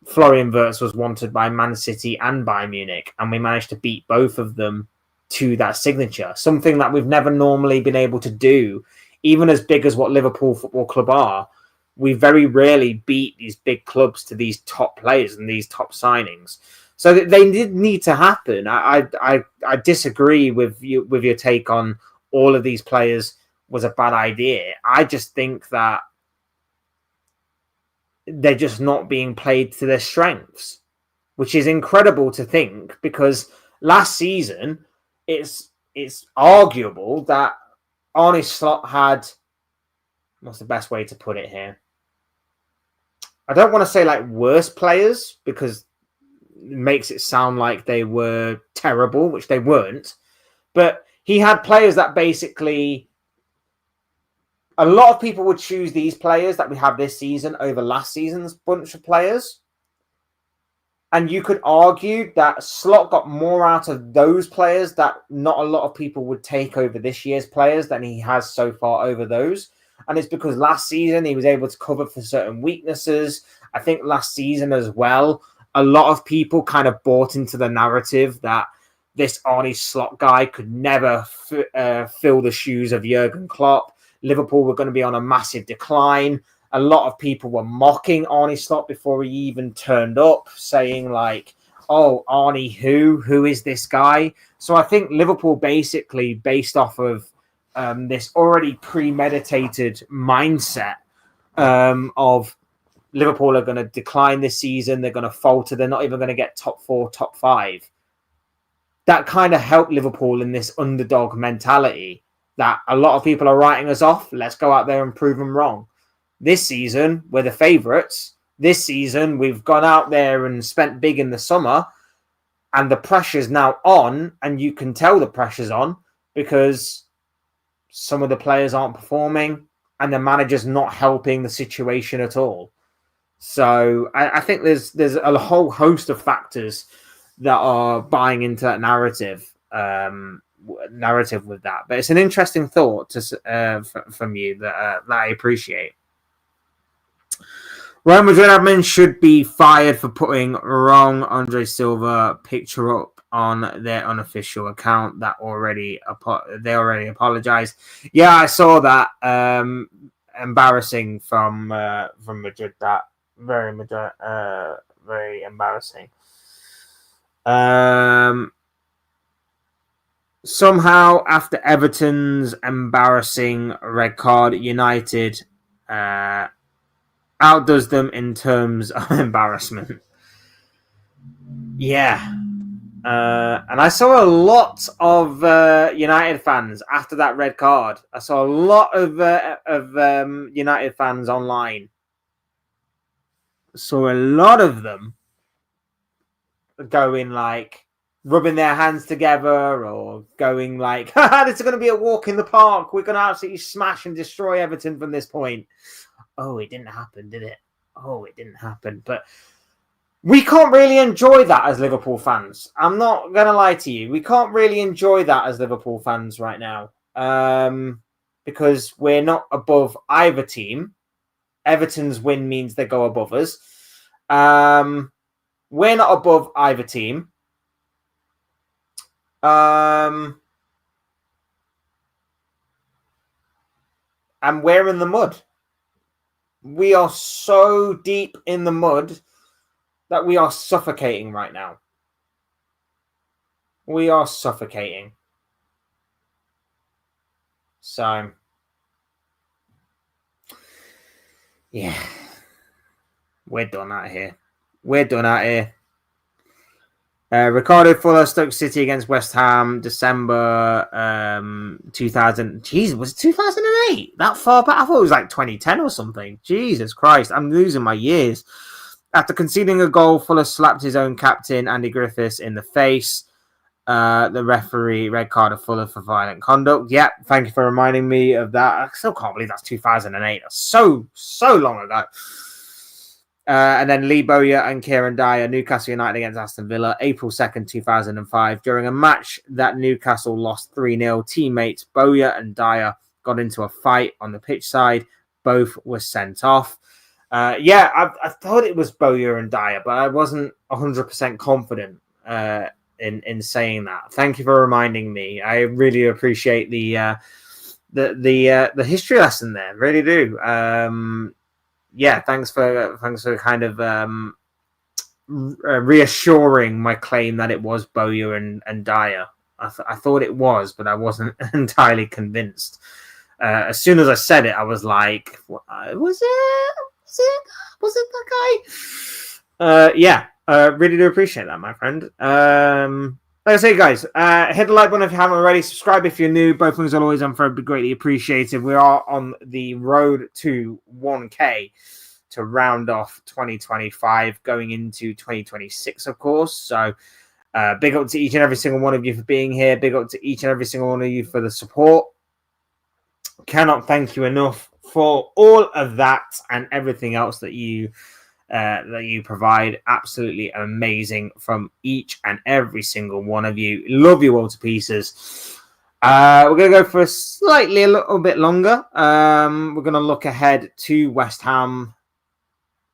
Florian Wirtz was wanted by Man City and by Munich, and we managed to beat both of them to that signature, something that we've never normally been able to do. Even as big as what Liverpool Football Club are, we very rarely beat these big clubs to these top players and these top signings. So they did need to happen. I disagree with your take on all of these players was a bad idea. I just think that they're just not being played to their strengths, which is incredible to think, because last season it's arguable that Arne Slot had, what's the best way to put it here? I don't want to say worse players, because it makes it sound like they were terrible, which they weren't. But he had players that basically A lot of people would choose these players that we have this season over last season's bunch of players. And you could argue that Slot got more out of those players that not a lot of people would take over this year's players than he has so far over those. And it's because last season he was able to cover for certain weaknesses. I think last season as well, a lot of people kind of bought into the narrative that this Arne Slot guy could never fill the shoes of Jurgen Klopp. Liverpool were going to be on a massive decline. A lot of people were mocking Arne Slot before he even turned up, saying like, oh, Arne who is this guy? So I think Liverpool basically, based off of this already premeditated mindset of Liverpool are going to decline this season, they're going to falter, they're not even going to get top 4, top 5. That kind of helped Liverpool in this underdog mentality that a lot of people are writing us off. Let's go out there and prove them wrong. This season, we're the favourites. This season, we've gone out there and spent big in the summer, and the pressure's now on, and you can tell the pressure's on because some of the players aren't performing and the manager's not helping the situation at all. So I think there's a whole host of factors that are buying into that narrative with that. But it's an interesting thought from you that I appreciate. Real Madrid admin should be fired for putting wrong Andre Silva picture up on their unofficial account. They already apologized. Yeah, I saw that. Embarrassing from Madrid. That very embarrassing. Somehow, after Everton's embarrassing red card, United outdoes them in terms of embarrassment. Yeah. And I saw a lot of United fans after that red card. I saw a lot of United fans online. Saw a lot of them going like rubbing their hands together or going like, this is going to be a walk in the park. We're going to absolutely smash and destroy Everton from this point. Oh, it didn't happen, did it? Oh, it didn't happen. But we can't really enjoy that as Liverpool fans. I'm not going to lie to you. We can't really enjoy that as Liverpool fans right now because we're not above either team. Everton's win means they go above us. We're not above either team. And we're in the mud. We are so deep in the mud that we are suffocating right now. We are suffocating. So, yeah. We're done out here. Ricardo Fuller, Stoke City against West Ham, December 2000. Jesus, was it 2008? That far back? I thought it was like 2010 or something. Jesus Christ, I'm losing my years. After conceding a goal, Fuller slapped his own captain, Andy Griffiths, in the face. The referee red carded Fuller for violent conduct. Yeah, thank you for reminding me of that. I still can't believe that's 2008. That's so long ago. And then Lee Bowyer and Kieran Dyer, Newcastle United against Aston Villa, April 2nd, 2005. During a match that Newcastle lost 3-0, teammates Bowyer and Dyer got into a fight on the pitch side. Both were sent off. I thought it was Bowyer and Dyer, but I wasn't 100% confident in saying that. Thank you for reminding me. I really appreciate the history lesson there. Really do. Thanks for kind of reassuring my claim that it was Bowyer and Dyer. I thought it was, but I wasn't entirely convinced. As soon as I said it, I was like, was it that guy? Really do appreciate that, my friend. Like I say, guys, hit the like button if you haven't already. Subscribe if you're new. Both things are always greatly appreciated. We are on the road to 1K to round off 2025, going into 2026, of course. So big up to each and every single one of you for being here. Big up to each and every single one of you for the support. Cannot thank you enough for all of that and everything else that you provide. Absolutely amazing from each and every single one of you. Love you all to pieces. We're going to go for a little bit longer. We're going to look ahead to West Ham.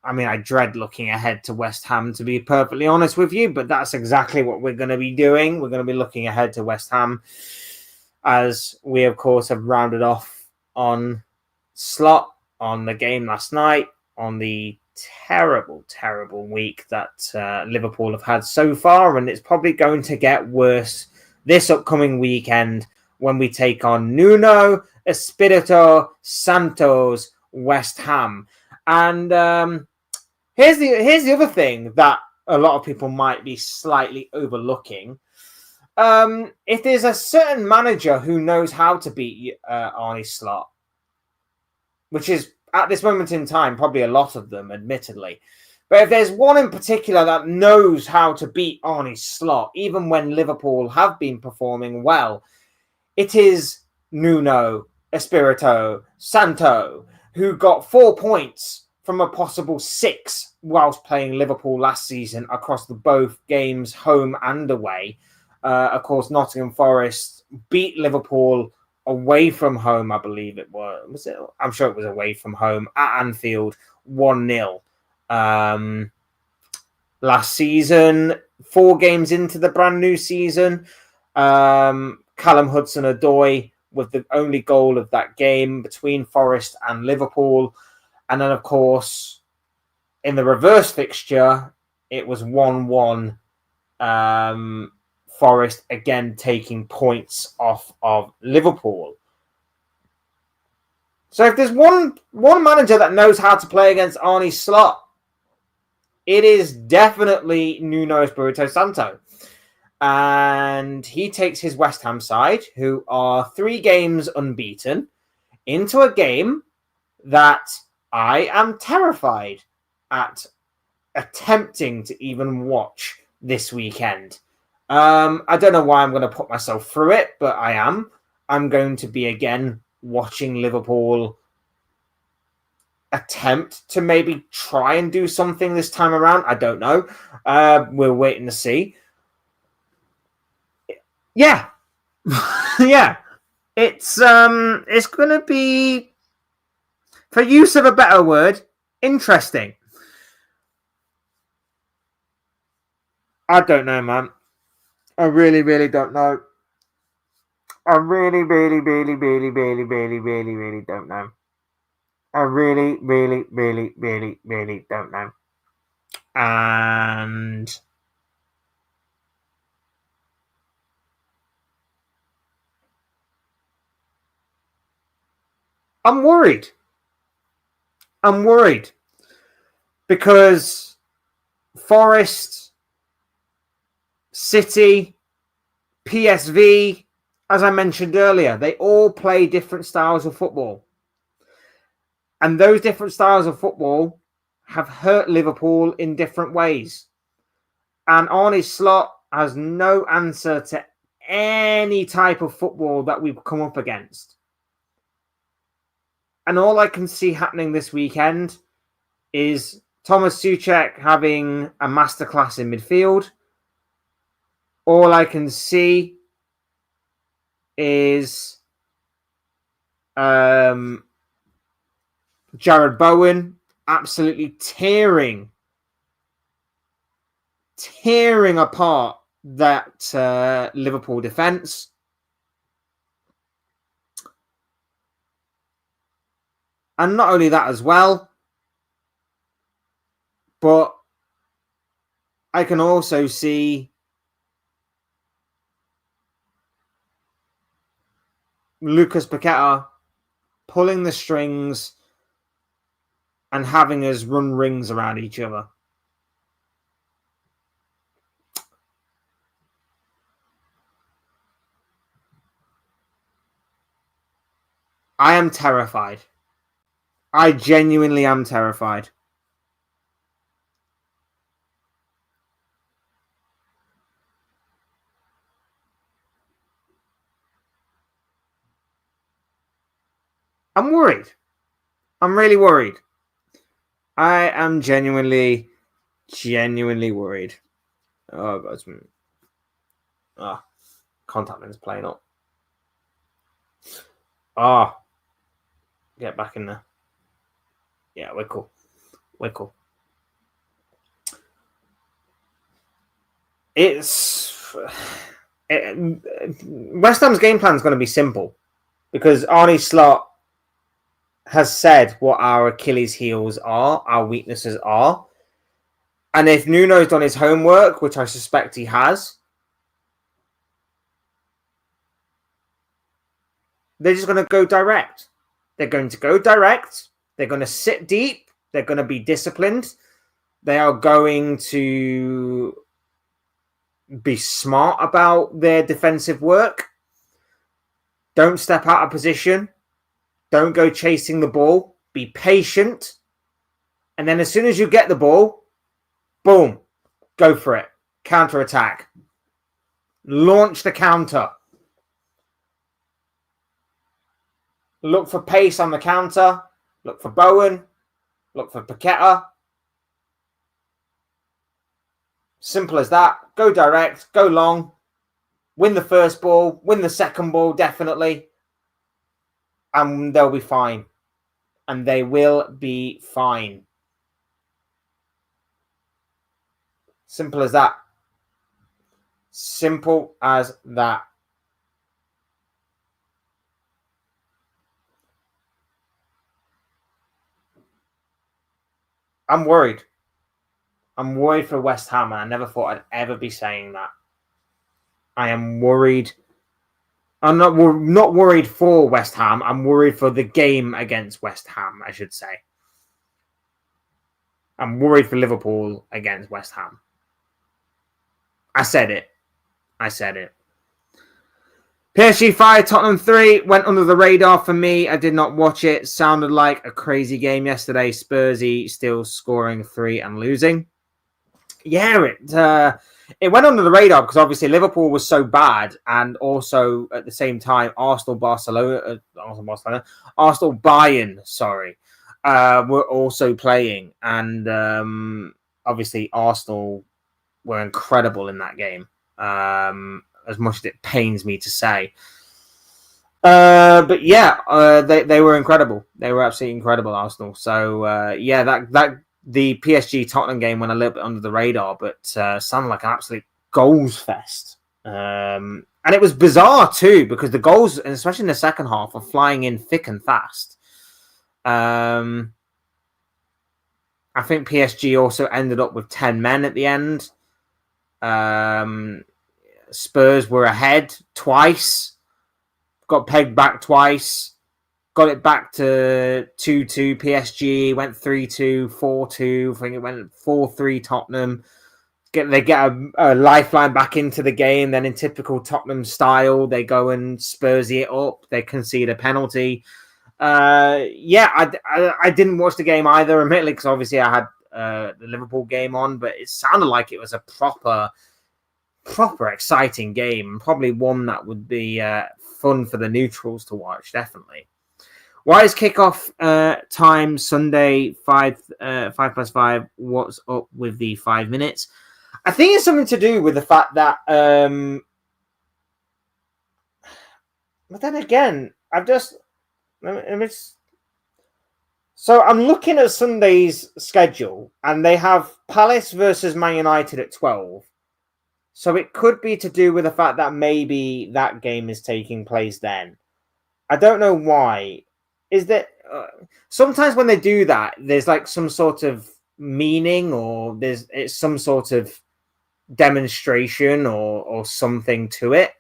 I mean, I dread looking ahead to West Ham, to be perfectly honest with you, but that's exactly what we're going to be doing. We're going to be looking ahead to West Ham, as we, of course, have rounded off on slot on the game last night, on the terrible, terrible week that Liverpool have had so far, and it's probably going to get worse this upcoming weekend when we take on Nuno Espirito Santo's West Ham. And here's the other thing that a lot of people might be slightly overlooking. If there's a certain manager who knows how to beat Arne Slot, which is at this moment in time probably a lot of them, admittedly, but if there's one in particular that knows how to beat Arne Slot, even when Liverpool have been performing well, it is Nuno Espirito Santo, who got 4 points from a possible 6 whilst playing Liverpool last season across the both games, home and away. Of course, Nottingham Forest beat Liverpool away from home, I believe it was. Was it? I'm sure it was away from home at Anfield, 1-0. Last season, 4 games into the brand new season, Callum Hudson-Odoi with the only goal of that game between Forest and Liverpool. And then, of course, in the reverse fixture, it was 1-1. Forest again taking points off of Liverpool. So if there's one manager that knows how to play against Arne Slot, it is definitely Nuno Espirito Santo. And he takes his West Ham side, who are 3 games unbeaten, into a game that I am terrified at attempting to even watch this weekend. I don't know why I'm going to put myself through it, but I am. I'm going to be again watching Liverpool attempt to maybe try and do something this time around. I don't know. We're waiting to see. Yeah. Yeah. It's going to be, for use of a better word, interesting. I don't know, man. I really, really don't know. I really, really, really, really, really, really, really, really don't know. I really, really, really, really, really don't know. And I'm worried. I'm worried because Forest, City, PSV, as I mentioned earlier, they all play different styles of football. And those different styles of football have hurt Liverpool in different ways. And Arne Slot has no answer to any type of football that we've come up against. And all I can see happening this weekend is Thomas Souček having a masterclass in midfield. All I can see is Jared Bowen absolutely tearing apart that Liverpool defence. And not only that as well, but I can also see Lucas Paqueta pulling the strings and having us run rings around each other. I am terrified. I genuinely am terrified. I'm worried. I'm really worried. I am genuinely worried. Oh, God. Contact lens playing up. Get back in there. Yeah, we're cool. West Ham's game plan is going to be simple because Arne Slot has said what our Achilles heels are, our weaknesses are. And if Nuno's done his homework, which I suspect he has, they're just going to go direct. They're going to go direct. They're going to sit deep. They're going to be disciplined. They are going to be smart about their defensive work. Don't step out of position. Don't go chasing the ball. Be patient. And then as soon as you get the ball, boom, go for it. Counter attack. Launch the counter. Look for pace on the counter. Look for Bowen. Look for Paqueta. Simple as that. Go direct. Go long. Win the first ball. Win the second ball, definitely. And they'll be fine. And they will be fine. Simple as that. Simple as that. I'm worried. I'm worried for West Ham, and I never thought I'd ever be saying that. I am worried. I'm not worried for West Ham. I'm worried for the game against West Ham, I should say. I'm worried for Liverpool against West Ham. I said it. PSG 5, Tottenham 3 went under the radar for me. I did not watch it. Sounded like a crazy game yesterday. Spursy still scoring 3 and losing. Yeah, it went under the radar because obviously Liverpool was so bad, and also at the same time Arsenal Bayern, were also playing, and obviously Arsenal were incredible in that game. As much as it pains me to say. But yeah, they were incredible. They were absolutely incredible, Arsenal. So yeah, that the PSG Tottenham game went a little bit under the radar, but sounded like an absolute goals fest. And it was bizarre too, because the goals, especially in the second half, are flying in thick and fast. I think PSG also ended up with 10 men at the end. Spurs were ahead twice, got pegged back twice, got it back to 2-2 PSG, went 3-2, 4-2, I think it went 4-3 Tottenham. They get a lifeline back into the game, then in typical Tottenham style, they go and Spursy it up, they concede a penalty. Yeah, I didn't watch the game either, admittedly, because obviously I had the Liverpool game on, but it sounded like it was a proper exciting game, probably one that would be fun for the neutrals to watch, definitely. Why is kickoff time Sunday 5+5? What's up with the 5 minutes? I think it's something to do with the fact that but then again, so I'm looking at Sunday's schedule, and they have Palace versus Man United at 12. So it could be to do with the fact that maybe that game is taking place then. I don't know why. Is that sometimes when they do that, there's like some sort of meaning, or it's some sort of demonstration or something to it.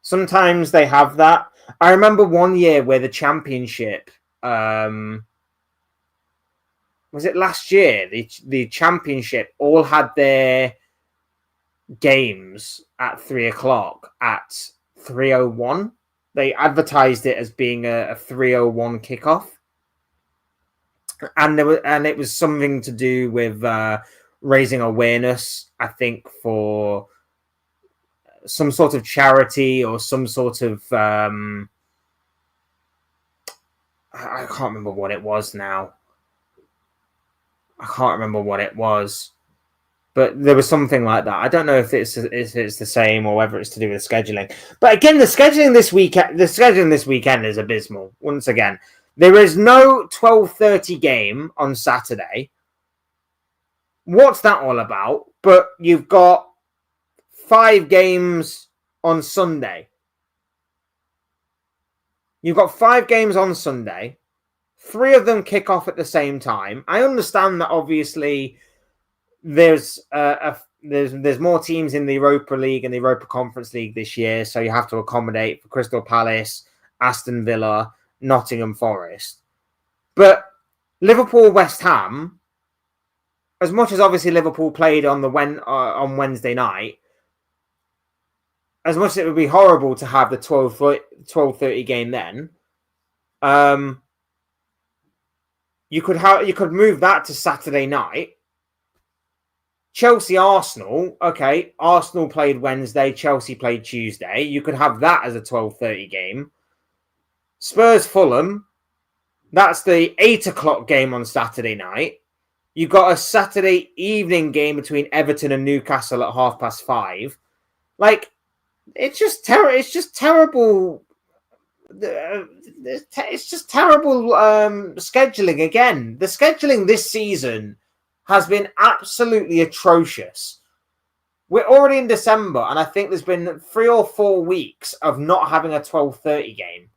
Sometimes they have that. I remember one year where the championship, was it last year? The championship all had their games at 3:00 at 3:01. They advertised it as being a 3:01 kickoff, and it was something to do with raising awareness, I think, for some sort of charity or some sort of I can't remember what it was now. I can't remember what it was. But there was something like that. I don't know if it's the same or whether it's to do with scheduling. But again, the scheduling this weekend is abysmal. Once again, there is no 12:30 game on Saturday. What's that all about? But you've got 5 games on Sunday. You've got 5 games on Sunday. 3 of them kick off at the same time. I understand that obviously there's more teams in the Europa League and the Europa Conference League this year, so you have to accommodate for Crystal Palace, Aston Villa, Nottingham Forest. But Liverpool, West Ham, as much as obviously Liverpool played on Wednesday night, as much as it would be horrible to have the 12:30 game then, you could move that to Saturday night. Chelsea, Arsenal. Okay, Arsenal played Wednesday, Chelsea played Tuesday. You could have that as a 12:30 game. Spurs, Fulham. That's the 8 o'clock game on Saturday night. You've got a Saturday evening game between Everton and Newcastle at 5:30. Like, it's just terrible. It's just terrible scheduling again. The scheduling this season has been absolutely atrocious. We're already in December, and I think there's been 3 or 4 weeks of not having a 12:30 game.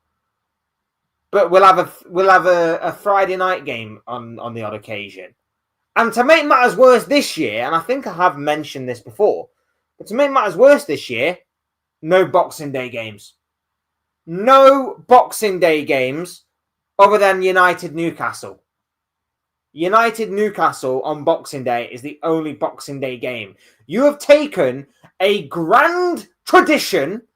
But we'll have a Friday night game on the odd occasion. And to make matters worse this year, and I think I have mentioned this before, but to make matters worse this year, no Boxing Day games. No Boxing Day games other than United Newcastle. United Newcastle on Boxing Day is the only Boxing Day game. You have taken a grand tradition,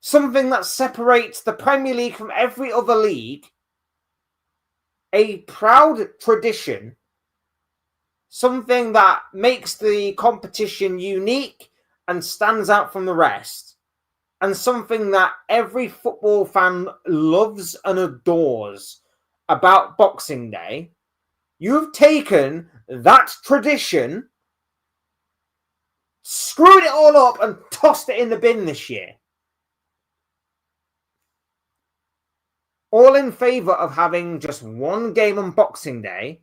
something that separates the Premier League from every other league, a proud tradition, something that makes the competition unique and stands out from the rest, and something that every football fan loves and adores about Boxing Day. You've taken that tradition, screwed it all up, and tossed it in the bin this year. All in favour of having just one game on Boxing Day.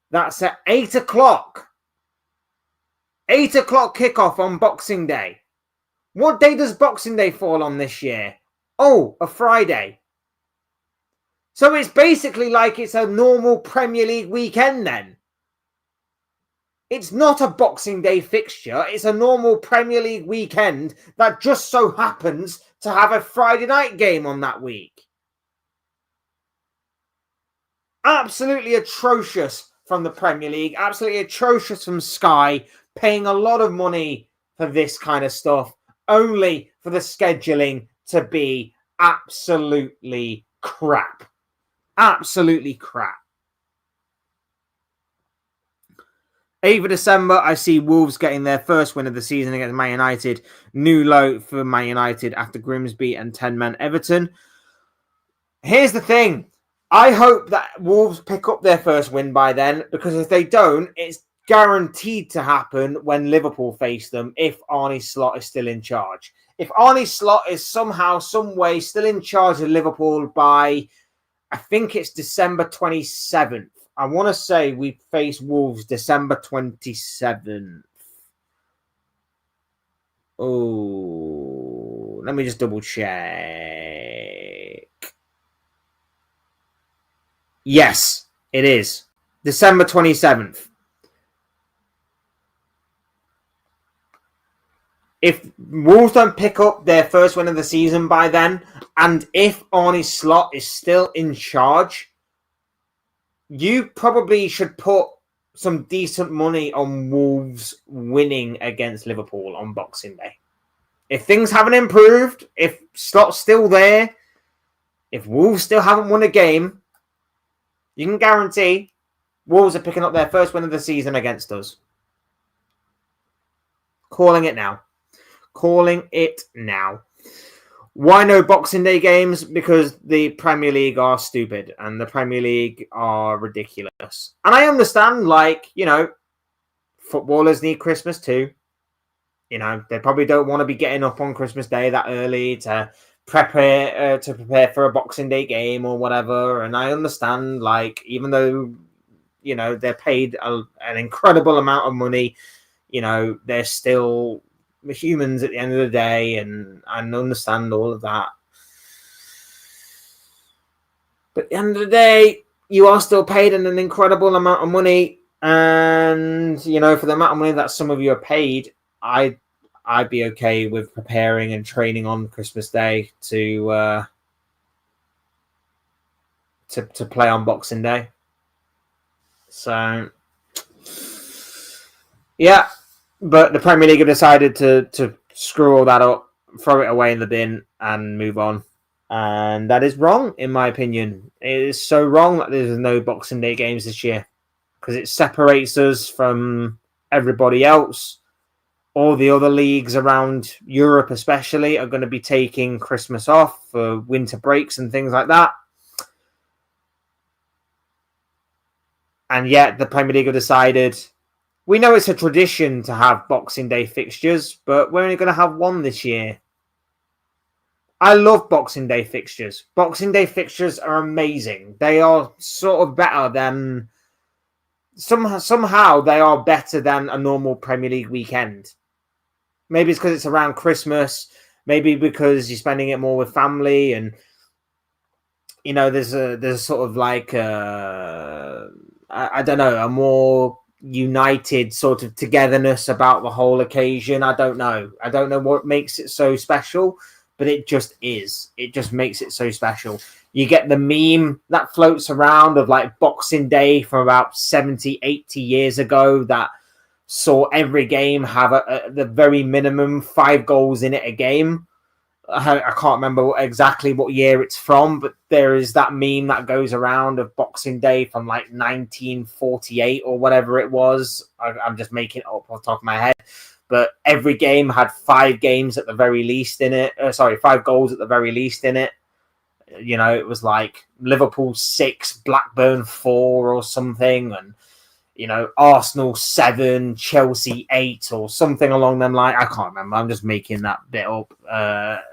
That's at 8 o'clock. 8 o'clock kickoff on Boxing Day. What day does Boxing Day fall on this year? Oh, a Friday. So it's basically like it's a normal Premier League weekend then. It's not a Boxing Day fixture. It's a normal Premier League weekend that just so happens to have a Friday night game on that week. Absolutely atrocious from the Premier League. Absolutely atrocious from Sky, paying a lot of money for this kind of stuff, only for the scheduling to be absolutely crap. Absolutely crap. 8th of December, I see Wolves getting their first win of the season against Man United. New low for Man United after Grimsby and 10-man Everton. Here's the thing. I hope that Wolves pick up their first win by then, because if they don't, it's guaranteed to happen when Liverpool face them if Arne Slot is still in charge. If Arne Slot is somehow, some way still in charge of Liverpool by, I think it's December 27th. I want to say we face Wolves December 27th. Oh, let me just double check. Yes, it is. December 27th. If Wolves don't pick up their first win of the season by then, and if Arne Slot is still in charge, you probably should put some decent money on Wolves winning against Liverpool on Boxing Day. If things haven't improved, if Slot's still there, if Wolves still haven't won a game, you can guarantee Wolves are picking up their first win of the season against us. Calling it now. Calling it now. Why no Boxing Day games? Because the Premier League are stupid and the Premier League are ridiculous. And I understand, footballers need Christmas too. They probably don't want to be getting up on Christmas Day that early to prepare for a Boxing Day game or whatever. And I understand, even though they're paid an incredible amount of money, they're still humans at the end of the day, and I understand all of that. But at the end of the day, you are still paid an incredible amount of money, and for the amount of money that some of you are paid, I'd be okay with preparing and training on Christmas Day to play on Boxing Day. So yeah, but the Premier League have decided to screw all that up, throw it away in the bin, and move on. And that is wrong, in my opinion. It is so wrong that there's no Boxing Day games this year, because it separates us from everybody else. All the other leagues around Europe especially are going to be taking Christmas off for winter breaks and things like that. And yet the Premier League have decided, we know it's a tradition to have Boxing Day fixtures, but we're only going to have one this year. I love Boxing Day fixtures. Boxing Day fixtures are amazing. They are sort of better than... Somehow they are better than a normal Premier League weekend. Maybe it's because it's around Christmas. Maybe because you're spending it more with family, and there's sort of I don't know, a more united sort of togetherness about the whole occasion. I don't know what makes it so special, but it just is. It just makes it so special. You get the meme that floats around of Boxing Day from about 70, 80 years ago that saw every game have the very minimum 5 goals in it a game. I can't remember exactly what year it's from, but there is that meme that goes around of Boxing Day from 1948 or whatever it was. I'm just making it up off the top of my head. But every game had 5 games at the very least in it. 5 goals at the very least in it. It was Liverpool 6, Blackburn 4 or something. And, Arsenal 7, Chelsea 8 or something along them lines. I can't remember. I'm just making that bit up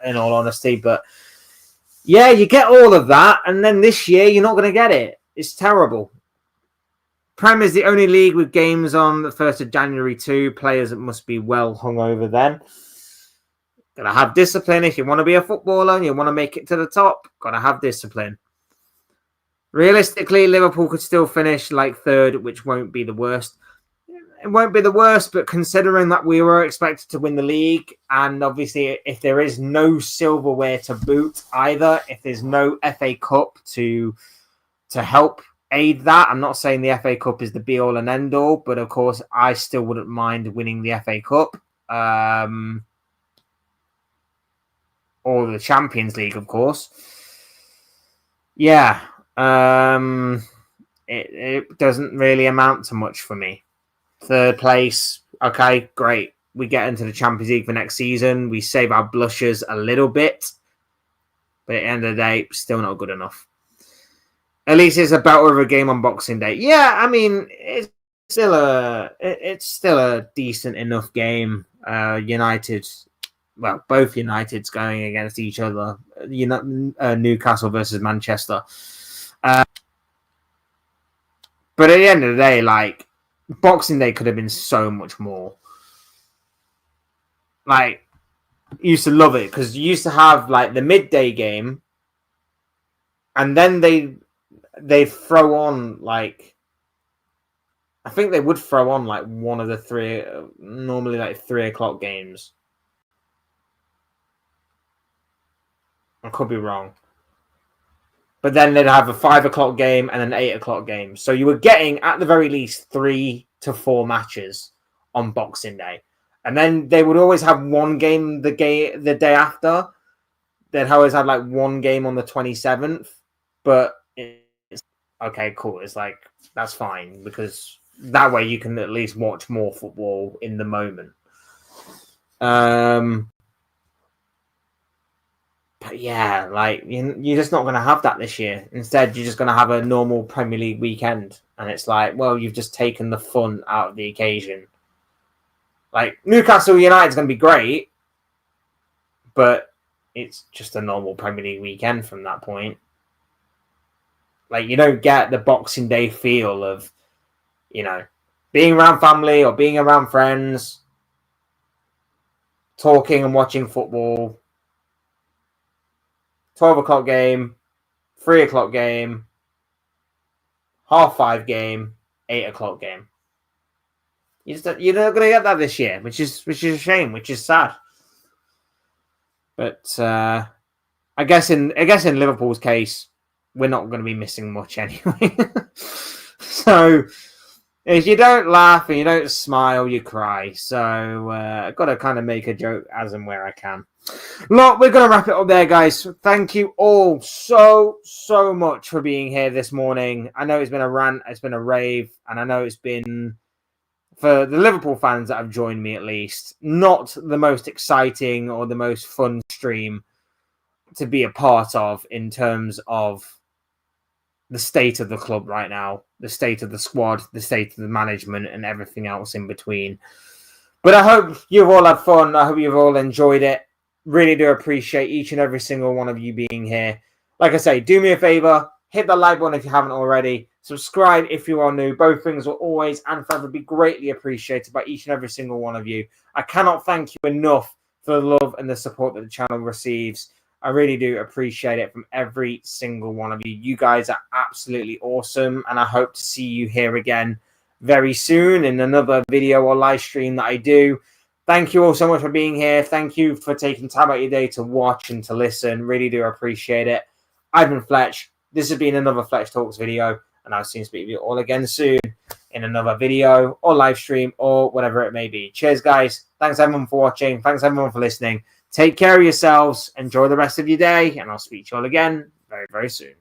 in all honesty. But yeah, you get all of that. And then this year, you're not going to get it. It's terrible. Prem is the only league with games on the 1st of January too. Players must be well hungover then. Gotta have discipline if you want to be a footballer and you want to make it to the top. Gotta have discipline. Realistically, Liverpool could still finish 3rd, which won't be the worst. It won't be the worst, but considering that we were expected to win the league, and obviously if there is no silverware to boot either, if there's no FA Cup to help aid that, I'm not saying the FA Cup is the be-all and end-all, but of course I still wouldn't mind winning the FA Cup. Or the Champions League, of course. Yeah. It doesn't really amount to much for me. 3rd place, okay, great. We get into the Champions League for next season. We save our blushes a little bit, but at the end of the day, still not good enough. At least it's a better of a game on Boxing Day. Yeah, I mean, it's still a decent enough game. United, well, both Uniteds going against each other. Newcastle versus Manchester. But at the end of the day, Boxing Day could have been so much more. Used to love it because you used to have the midday game, and then they throw on I think they would throw on one of the 3, normally 3 o'clock games. I could be wrong. But then they'd have a 5 o'clock game and an 8 o'clock game. So you were getting, at the very least, 3 to 4 matches on Boxing Day. And then they would always have one game the day after. They'd always have one game on the 27th. But it's okay, cool. It's that's fine, because that way you can at least watch more football in the moment. But yeah, like you're just not going to have that this year. Instead, you're just going to have a normal Premier League weekend, and it's like, well, you've just taken the fun out of the occasion. Like Newcastle United's going to be great, but it's just a normal Premier League weekend from that point. Like you don't get the Boxing Day feel of, being around family or being around friends, talking and watching football. 12 o'clock game, 3 o'clock game, 5:30 game, 8 o'clock game. You're not going to get that this year, which is a shame, which is sad. But I guess in Liverpool's case, we're not going to be missing much anyway. So if you don't laugh and you don't smile, you cry. So I've got to kind of make a joke as and where I can. Look, we're going to wrap it up there, guys. Thank you all so much for being here this morning. I know it's been a rant, it's been a rave, and I know it's been, for the Liverpool fans that have joined me at least, not the most exciting or the most fun stream to be a part of in terms of the state of the club right now, the state of the squad, the state of the management, and everything else in between. But I hope you've all had fun. I hope you've all enjoyed it. Really do appreciate each and every single one of you being here. Like I say, do me a favor, hit the like button if you haven't already. Subscribe if you are new. Both things will always and forever be greatly appreciated by each and every single one of you. I cannot thank you enough for the love and the support that the channel receives. I really do appreciate it from every single one of you. You guys are absolutely awesome, and I hope to see you here again very soon in another video or live stream that I do. Thank you all so much for being here. Thank you for taking time out of your day to watch and to listen. Really do appreciate it. I've been Fletch. This has been another Fletch Talks video, and I'll soon speak to you all again soon in another video or live stream or whatever it may be. Cheers, guys. Thanks, everyone, for watching. Thanks, everyone, for listening. Take care of yourselves. Enjoy the rest of your day, and I'll speak to you all again very, very soon.